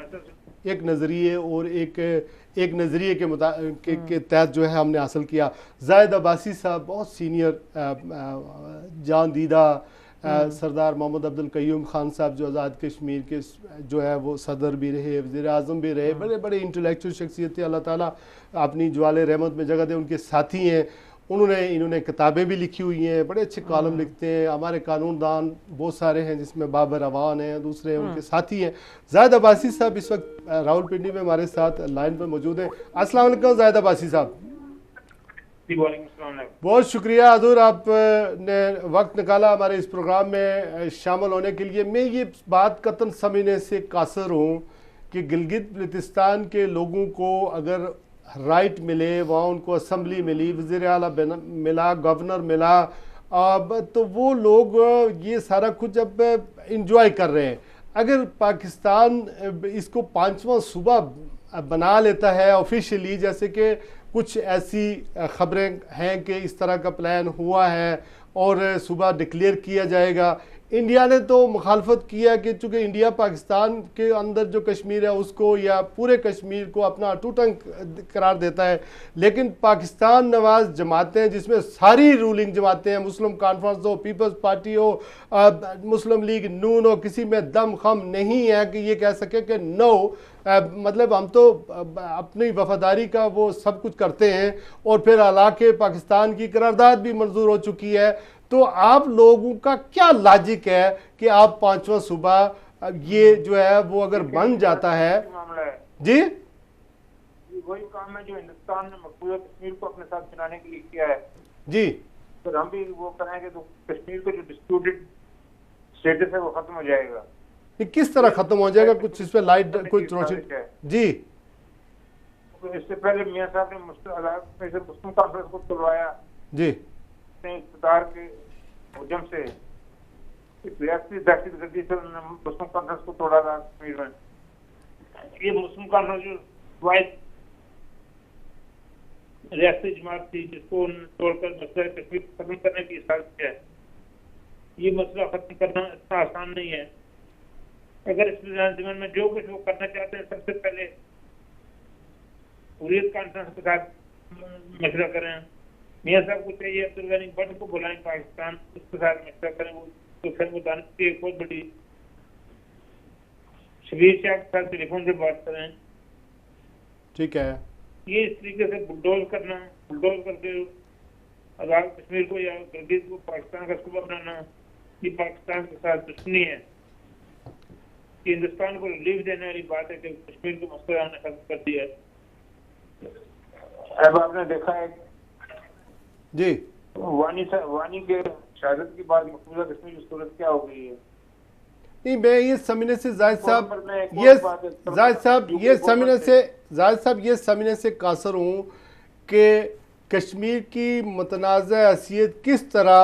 एक नज़रिए और एक नज़रिए के तहत जो है हमने हासिल किया। जाहिद अब्बासी साहब बहुत सीनियर जान दीदा सरदार मोहम्मद अब्दुल कयूम खान साहब जो आज़ाद कश्मीर के जो है वो सदर भी रहे, वज़ीर आज़म भी रहे, बड़े बड़े इंटेलेक्चुअल शख्सियत थे, अल्लाह ताला अपनी ज्वाले रहमत में जगह दे। उनके साथी हैं, इन्होंने किताबें भी लिखी हुई हैं, बड़े अच्छे कॉलम लिखते हैं। हमारे कानूनदान बहुत सारे हैं जिसमें बाबर अवान हैं, दूसरे उनके साथी हैं। जाहिद अब्बासी साहब इस वक्त रावलपिंडी में हमारे साथ लाइन पर मौजूद हैं। अस्सलाम वालेकुम जाहिद अब्बासी साहब। बहुत शुक्रिया हजूर, आपने वक्त निकाला हमारे इस प्रोग्राम में शामिल होने के लिए। मैं ये बात कतन समझने से कासर हूँ कि गिलगित बल्तिस्तान के लोगों को अगर राइट मिले, वहाँ उनको असम्बली मिली, वज़ीर आला मिला, गवर्नर मिला, तो वो लोग ये सारा कुछ अब इंजॉय कर रहे हैं। अगर पाकिस्तान इसको 5वां सूबा बना लेता है ऑफिशियली, जैसे कि कुछ ऐसी खबरें हैं कि इस तरह का प्लान हुआ है और सूबा डिक्लेयर किया जाएगा। इंडिया ने तो मुखालफत किया कि चूँकि इंडिया पाकिस्तान के अंदर जो कश्मीर है उसको या पूरे कश्मीर को अपना अटूट अंग करार देता है, लेकिन पाकिस्तान नवाज जमातें जिसमें सारी रूलिंग जमातें हैं, मुस्लिम कॉन्फ्रेंस हो, पीपल्स पार्टी हो, मुस्लिम लीग नून हो, किसी में दम खम नहीं है कि ये कह सके कि नो, मतलब हम तो अपनी वफादारी का वो सब कुछ करते हैं और फिर हालांकि पाकिस्तान की करारदाद भी मंजूर हो चुकी है। तो आप लोगों का क्या लॉजिक है कि आप 5वां सूबा ये जो है वो अगर बन जाता है? जी वही काम है जो हिंदुस्तान ने मकबूजा कश्मीर को अपने साथ चलाने के लिए किया है जी, तो हम भी वो कराएंगे तो कश्मीर का जो डिस्प्यूटेड स्टेटस है वो खत्म हो जाएगा। किस तरह खत्म हो जाएगा, कुछ इस पे लाइट कोई रोशनी? जी, तो इससे पहले मियां साहब ने मुस्लिम कॉन्फ्रेंस को तोड़वाया जी, इक़्तिदार के हुजूम से, रियासती दहशतगर्दी से मुस्लिम कॉन्फ्रेंस को तोड़ा था कश्मीर में। ये मुस्लिम कॉन्फ्रेंस जो वाइस रियासती जमात थी, जिसको तोड़कर मसला कश्मीर खत्म करने की साजिश है। ये मसला खत्म करना इतना आसान नहीं है। अगर इस ज़मीन में जो कुछ वो करना चाहते हैं, सबसे पहले हुर्रियत कॉन्फ्रेंस के साथ मशवरा करें। मियां साहब को चाहिए अब्दुल गनी भट्ट को बुलाएं पाकिस्तान, उसके साथ मशवरा करें। वो तो फिर वो दानिश की एक बहुत बड़ी शबीर शाह के साथ टेलीफोन से बात करें। ठीक है, ये इस तरीके से बुलडोज करके आजाद कश्मीर को या गिलगित को पाकिस्तान का सूबा बनाना, ये पाकिस्तान के साथ दुश्मनी है। कि हिंदुस्तान को रिलीफ देने वाली बात है कि कश्मीर को मसला हमने खत्म कर दिया है। अब आपने देखा है जी, वानी के शहादत के बाद मकबूजा कश्मीर की सूरत क्या हो गई है। नहीं, मैं ये समझने से जाहिद साहब ये समझने से कासर हूँ कि कश्मीर की मुतनाज़ा हैसियत किस तरह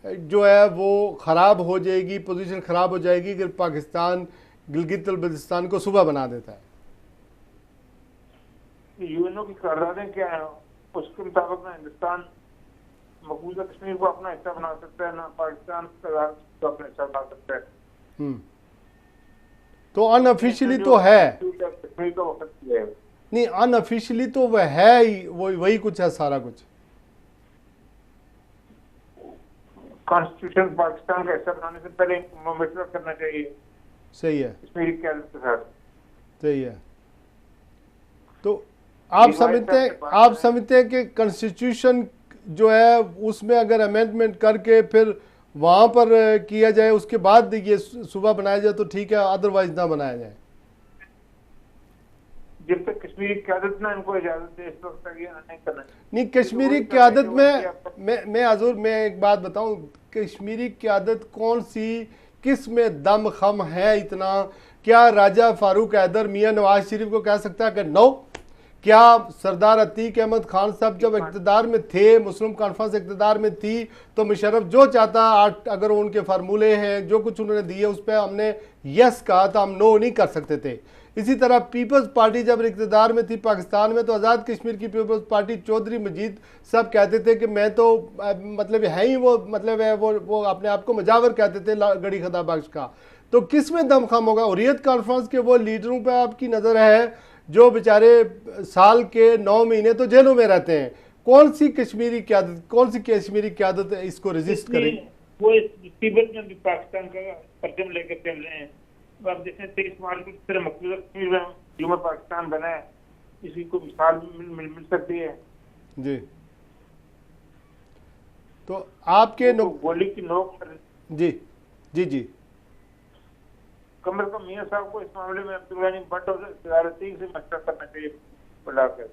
जो है वो ख़राब हो जाएगी, पोजीशन ख़राब हो जाएगी अगर पाकिस्तान गिलगित बल्तिस्तान को सूबा बना देता है। यूएनओ की करारदादें क्या है, उसके मुताबिक ना हिंदुस्तान मकबूजा कश्मीर को अपना हिस्सा बना सकता है, ना पाकिस्तान को अपना हिस्सा बना सकता है। तो अनऑफिशियली तो है कश्मीर का वक्त है, नहीं अनऑफिशियली तो वह है ही, वही कुछ है सारा कुछ। कॉन्स्टिट्यूशन पाकिस्तान का हिस्सा बनाने से पहले मशवरा करना चाहिए। सही है, कश्मीरी क़यादत के साथ। सही है। तो आप समझते हैं कि कॉन्स्टिट्यूशन जो है उसमें अगर अमेंडमेंट करके फिर वहाँ पर किया जाए, उसके बाद ये सूबा बनाया जाए तो ठीक है, अदरवाइज ना बनाया जाए। जब तक कश्मीरी क़यादत ना इनको इजाजत दे, इस वक्त तक ये नहीं करना। नहीं, कश्मीरी क़यादत में मैं हजूर मैं एक बात बताऊं, कश्मीरी क़यादत कौन सी, किस में दम खम है इतना? क्या राजा फारूक हैदर मियां नवाज शरीफ को कह सकता है कि नो? क्या सरदार अतीक अहमद खान साहब जब इक़्तिदार में थे, मुस्लिम कॉन्फ्रेंस इक़्तिदार में थी, तो मुशर्रफ जो चाहता अगर उनके फार्मूले हैं, जो कुछ उन्होंने दिए उस पर हमने यस कहा था, हम नो नहीं कर सकते थे। इसी तरह पीपल्स पार्टी जब इक़्तिदार में थी पाकिस्तान में, तो आज़ाद कश्मीर की पीपल्स पार्टी चौधरी मजीद सब कहते थे कि मैं तो मतलब है ही वो, मतलब है वो अपने आप को मुजावर कहते थे गड़ी खदा बख्श का। तो किस में दम खम होगा? हुर्रियत कॉन्फ्रेंस के वो लीडरों पर आपकी नज़र है जो बेचारे साल के 9 महीने तो जेलों में रहते हैं। कौन सी कश्मीरी क़यादत इसको रेजिस्ट करेगी? वो इस मुसीबत में भी पाकिस्तान का परचम लेकर चल रहे हैं। आप देखें 23 मार्च को तरह मकबूजा कश्मीर में ह्यूमन पाकिस्तान बना है, इसी को मिसाल मिल सकती है जी। तो आपके गोली की नोक पर जी जी जी कम से कम मियां साहब को इस मामले में अब्दुल गनी भट्ट और सरदार अतीक से मशवरा करना चाहिए, बुलाकर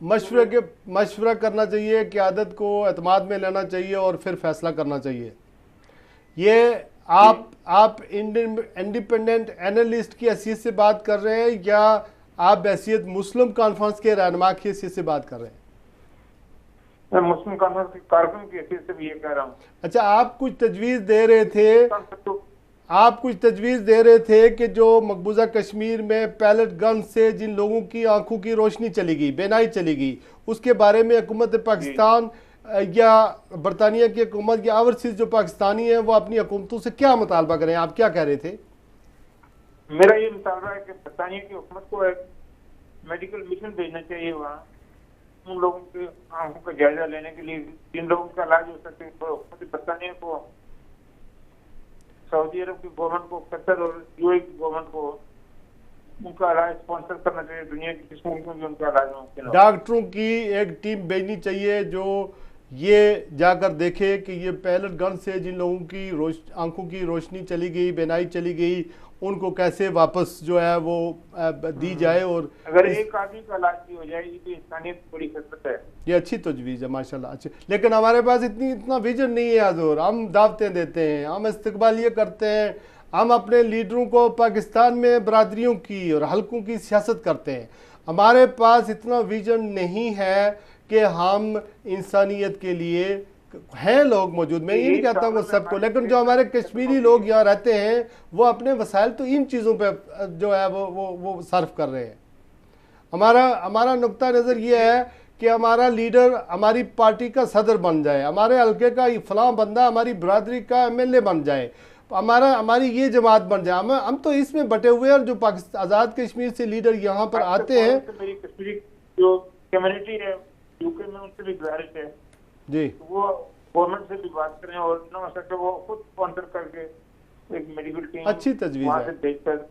मशवरा करना चाहिए, क़यादत को एतमाद में लेना चाहिए और फिर फैसला करना चाहिए। ये आप इंडिपेंडेंट एनालिस्ट की हैसियत से बात कर रहे हैं या आप बहैसियत मुस्लिम कॉन्फ्रेंस के रहनुमा की हैसियत से बात कर रहे हैं? मैं मुस्लिम कॉन्फ्रेंस के कारकुन की हैसियत से भी ये कह रहा हूँ। अच्छा, आप कुछ तजवीज़ दे रहे थे कि जो मकबूजा कश्मीर में पैलेट गन से जिन लोगों की आंखों की रोशनी चली गई, बेनाई चली गई, उसके बारे में हुकूमत पाकिस्तान या बरतानिया की हुकूमत या ओवरसीज जो पाकिस्तानी है वो अपनी हुकूमतों से क्या मुतालबा करें? आप क्या कह रहे थे? मेरा ये मुतालबा है कि बरतानिया की हुकूमत को एक मेडिकल मिशन भेजना चाहिए वहाँ, उन लोगों की आंखों का जायजा लेने के लिए, जिन लोगों का इलाज हो सके। हुकूमत बरतानिया को, सऊदी अरब की गवर्नमेंट को, कतर और यूएई की गवर्नमेंट को उनका इलाज स्पॉन्सर करना चाहिए। दुनिया की किस मुल्क में भी उनका इलाज मुमकिन हो। डॉक्टरों की एक टीम भेजनी चाहिए जो ये जाकर देखे कि ये पैलेट गन से जिन लोगों की आंखों की रोशनी चली गई, बेनाई चली गई, उनको कैसे वापस जो है वो दी जाए। और अगर एक आदमी का इलाज भी हो जाए, ये भी इंसानियत बड़ी खिदमत है। ये अच्छी तजवीज़ है माशाल्लाह, अच्छी। लेकिन हमारे पास इतना विजन नहीं है हजूर। हम दावतें देते हैं, हम इस्तकबालिये करते हैं, हम अपने लीडरों को पाकिस्तान में बरादरियों की और हलकों की सियासत करते हैं। हमारे पास इतना विजन नहीं है कि हम इंसानियत के लिए हैं लोग मौजूद। मैं ये नहीं कहता हूँ सबको, लेकिन जो हमारे कश्मीरी लोग यहाँ रहते हैं वो अपने वसाइल तो इन चीज़ों पे जो है वो सर्व कर रहे हैं। हमारा नुक्ता नज़र ये है कि हमारा लीडर हमारी पार्टी का सदर बन जाए, हमारे हल्के का फलां बंदा हमारी बरादरी का MLA बन जाए, हमारी ये जमात बन जाए। हम तो इसमें बटे हुए हैं। जो पाकिस्तान आज़ाद कश्मीर से लीडर यहाँ पर आते हैं, मेरी कश्मीरी जो कम्युनिटी है यूके में, उनसे भी गुजारिश है जी वो गवर्नमेंट से भी बात करें और इतना हो सके वो खुद स्पॉन्सर करके एक मेडिकल टीम अच्छी तजवीज़ वहाँ है, से देखकर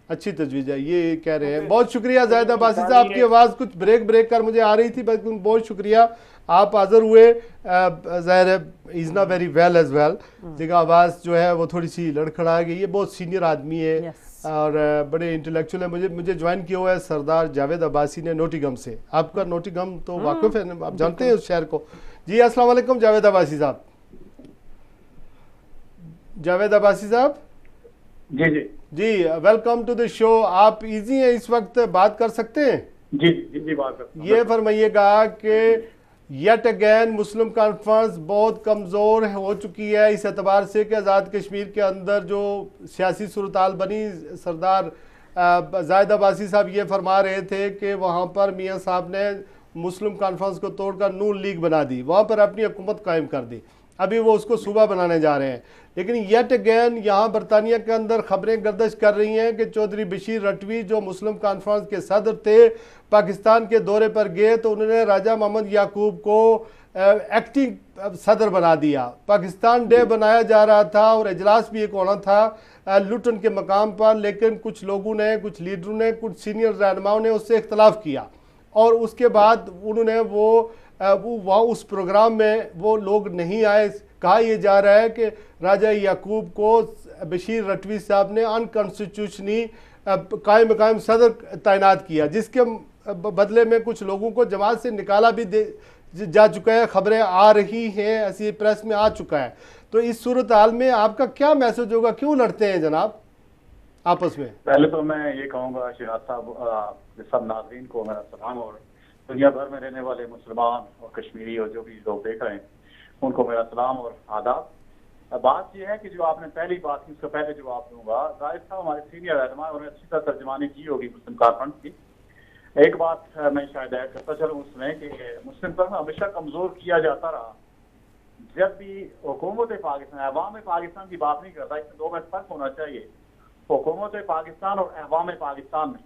अच्छी तजवीज़ है, ये कह रहे हैं। बहुत शुक्रिया जाहिद अब्बासी साहब, आपकी आवाज़ कुछ ब्रेक कर मुझे आ रही थी, बल्कि बहुत शुक्रिया आप हाज़िर हुए। ज़ाहिर है is not very well as well, देखा आवाज़ जो है वो थोड़ी सी लड़खड़ा गई। ये बहुत सीनियर आदमी है और बड़े इंटेलेक्चुअल है। मुझे ज्वाइन किया हुआ है सरदार जावेद अब्बासी ने नोटिगम से। आपका नोटिगम तो वाकिफ़ है, आप जानते हैं उस शहर को। जी अस्सलाम वालेकुम जावेद अब्बासी साहब। जावेद अब्बासी साहब जी जी जी, वेलकम टू द शो। आप इजी हैं इस वक्त, बात कर सकते हैं? जी जी जी बात करता हूं। ये फरमाइएगा कि येट अगेन मुस्लिम कॉन्फ्रेंस बहुत कमज़ोर हो चुकी है इस एतबार से कि आज़ाद कश्मीर के अंदर जो सियासी सूरताल बनी, सरदार जाहिद अब्बासी साहब ये फरमा रहे थे कि वहाँ पर मियाँ साहब ने मुस्लिम कॉन्फ्रेंस को तोड़कर नून लीग बना दी, वहाँ पर अपनी हुकूमत कायम कर दी। अभी वो उसको सूबा बनाने जा रहे हैं। लेकिन येट अगेन यहाँ बरतानिया के अंदर खबरें गर्दिश कर रही हैं कि चौधरी बशीर रटवी जो मुस्लिम कॉन्फ्रेंस के सदर थे, पाकिस्तान के दौरे पर गए तो उन्होंने राजा मोहम्मद याकूब को एक्टिंग सदर बना दिया। पाकिस्तान डे बनाया जा रहा था और इजलास भी एक होना था लुटन के मकाम पर, लेकिन कुछ लोगों ने, कुछ लीडरों ने, कुछ सीनियर रहनुमाओं ने उससे इख्तलाफ किया और उसके बाद उन्होंने वहाँ उस प्रोग्राम में वो लोग नहीं आए। कहा यह जा रहा है कि राजा याकूब को बशीर रटवी साहब ने अनकॉन्स्टिट्यूशनली कायम सदर तैनात किया, जिसके बदले में कुछ लोगों को जमात से निकाला भी जा चुका है। खबरें आ रही हैं, ऐसी प्रेस में आ चुका है। तो इस सूरत हाल में आपका क्या मैसेज होगा? क्यों लड़ते हैं जनाब आपस में? पहले तो मैं ये कहूँगा शिराज साहब, सब नाज़रीन को मेरा सलाम और दुनिया भर में रहने वाले मुसलमान और कश्मीरी और जो भी लोग देख रहे हैं उनको मेरा सलाम और आदाब। बात यह है कि जो आपने पहली बात की उसका पहले जवाब दूंगा। जाहिद साहब हमारे सीनियर रहनुमा, उन्होंने अच्छी तरह तर्जमानी की होगी मुस्लिम कॉन्फ्रेंस की। एक बात मैं शायद ऐड करता चलूँ उसमें कि मुस्लिम कॉन्फ्रेंस हमेशा कमजोर किया जाता रहा। जब भी हुकूमत पाकिस्तान, अवाम पाकिस्तान की बात नहीं करता, इसमें दो में फर्क होना चाहिए। हुकूमत पाकिस्तान और अवाम पाकिस्तान में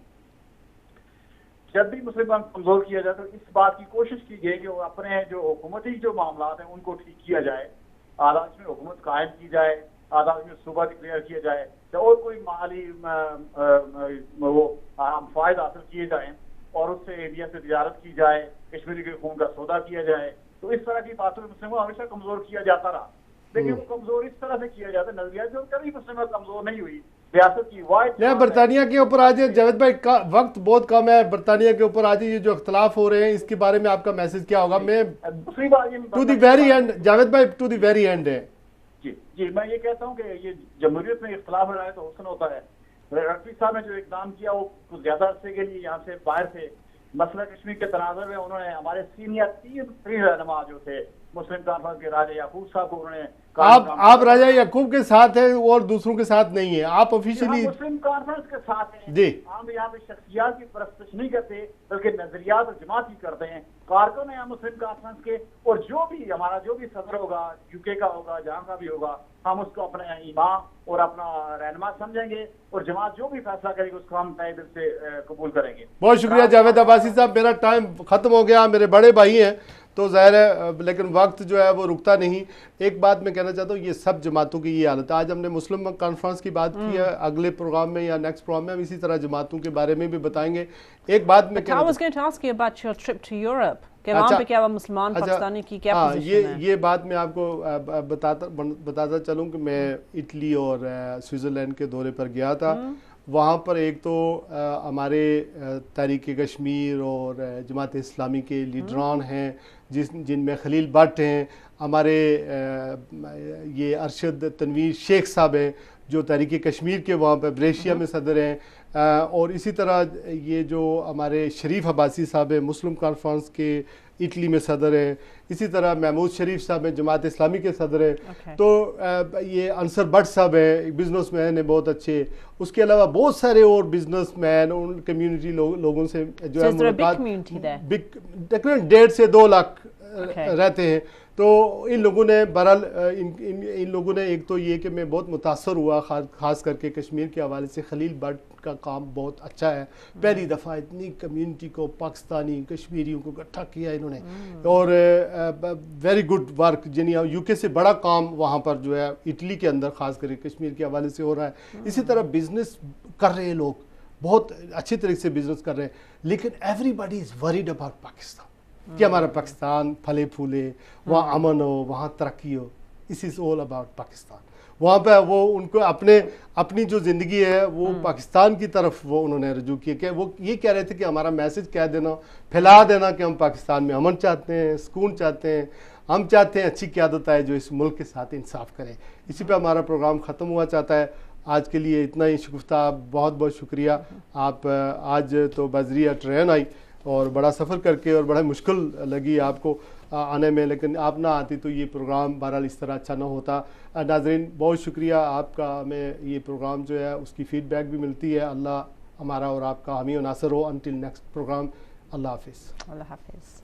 जब भी मुस्लिम कमजोर किया जाए तो इस बात की कोशिश की गई कि वो अपने जो हुकूमती जो मामला हैं उनको ठीक किया जाए, आदाज में हुकूमत कायम की जाए, आदाज में सूबा डिक्लेयर किया जाए, और कोई माली वो फायदा हासिल किए जाए और उससे इंडिया से तिजारत की जाए, कश्मीरी के खून का सौदा किया जाए। तो इस तरह की बातों में मुस्लिम को हमेशा कमजोर किया जाता रहा, लेकिन वो कमजोर इस तरह से किया जाता है नजरिया जो कभी मुस्लिम कमजोर नहीं हुई। रियासत की बरतानिया के ऊपर आज जावेद भाई का वक्त बहुत कम है, बरतानिया के ऊपर आज ये जो इख्तलाफ हो रहे हैं इसके बारे में आपका मैसेज क्या होगा? मैं to the very end Javed भाई, टू द वेरी एंड है। जी जी, मैं ये कहता हूँ कि ये जमहूरियत में इख्तलाफ हो रहा है तो हुस्न होता है। रफी साहब ने जो इकदाम किया वो कुछ ज्यादा अरसे के लिए यहाँ से बाहर थे। मसला कश्मीर के तनाज़ुर में उन्होंने हमारे सीनियर तीन रहनुमा जो थे मुस्लिम कॉन्फ्रेंस के राजा याकूब साहब को उन्होंने आप राजा याकूब के साथ हैं और दूसरों के साथ नहीं है, आप ऑफिशियली मुस्लिम कॉन्फ्रेंस के साथ हैं जी। हम यहाँ पे शख्सियात की परस्तिश नहीं करते बल्कि नजरियात और जमात ही करते हैं। कारकुन है मुस्लिम कॉन्फ्रेंस के, और जो भी हमारा जो भी सदर होगा, यूके का होगा, जहाँ का भी होगा, हम उसको अपना इमाम और अपना रहनुमा समझेंगे और जमात जो भी फैसला करेगी उसको हम तहे दिल से कबूल करेंगे। बहुत शुक्रिया जावेद अब्बासी साहब, मेरा टाइम खत्म हो गया। मेरे बड़े भाई हैं तो ज़ाहिर है, लेकिन वक्त जो है वो रुकता नहीं। एक बात मैं कहना चाहता हूँ, ये सब जमातों की ये हालत है। आज हमने मुस्लिम कॉन्फ्रेंस की बात की है, अगले प्रोग्राम में या नेक्स्ट प्रोग्राम में हम इसी तरह जमातों के बारे में भी बताएंगे। एक बात मैं ये बात मैं आपको बताता चलूँ कि मैं इटली और स्विट्ज़रलैंड के दौरे पर गया था। वहाँ पर एक तो हमारे तहरीक कश्मीर और जमात इस्लामी के लीडरान हैं जिनमें खलील भट्ट हैं, हमारे ये अरशद तनवीर शेख साहब हैं जो तहरीक कश्मीर के वहाँ पर ब्रेशिया में सदर हैं, और इसी तरह ये जो हमारे शरीफ अब्बासी साहब हैं मुस्लिम कॉन्फ्रेंस के इटली में सदर हैं, इसी तरह महमूद शरीफ साहब हैं जमात इस्लामी के सदर हैं। तो ये अंसर भट्ट साहब हैं, बिजनेसमैन हैं बहुत अच्छे। उसके अलावा बहुत सारे और बिजनेसमैन उन कम्युनिटी लोगों से जो है बिग तकरीबन 1.5 से 2 लाख रहते हैं। तो इन लोगों ने बहरहाल इन लोगों ने एक तो ये कि मैं बहुत मुतासर हुआ ख़ास करके कश्मीर के हवाले से खलील भट्ट का काम बहुत अच्छा है। पहली दफ़ा इतनी कम्युनिटी को पाकिस्तानी कश्मीरियों को इकट्ठा किया इन्होंने, और वेरी गुड वर्क। यानी यूके से बड़ा काम वहाँ पर जो है इटली के अंदर ख़ास करके कश्मीर के हवाले से हो रहा है। इसी तरह बिजनेस कर रहे हैं लोग, बहुत अच्छी तरीके से बिजनेस कर रहे हैं, लेकिन everybody is worried about Pakistan कि हमारा पाकिस्तान फले फूले, वहाँ अमन हो, वहाँ तरक्की हो। इस इज़ ऑल अबाउट पाकिस्तान। वहाँ पे वो उनको अपनी जो ज़िंदगी है वो पाकिस्तान की तरफ वो उन्होंने रजू किया कि वो ये कह रहे थे कि हमारा मैसेज कह देना, फैला देना कि हम पाकिस्तान में अमन चाहते हैं, सुकून चाहते हैं, हम चाहते हैं अच्छी क़यादत आए जो इस मुल्क के साथ इंसाफ करे। इसी पे हमारा प्रोग्राम ख़त्म हुआ चाहता है। आज के लिए इतना ही शुक्रिया, बहुत बहुत शुक्रिया। आप आज तो बजरिया ट्रेन आई और बड़ा सफ़र करके और बड़ा मुश्किल लगी आपको आने में, लेकिन आप ना आती तो ये प्रोग्राम बहरहाल इस तरह अच्छा ना होता। नाज़रीन बहुत शुक्रिया आपका, हमें ये प्रोग्राम जो है उसकी फ़ीडबैक भी मिलती है। अल्लाह हमारा और आपका हामी और नासर हो। अनटिल नेक्स्ट प्रोग्राम, अल्लाह हाफिज़।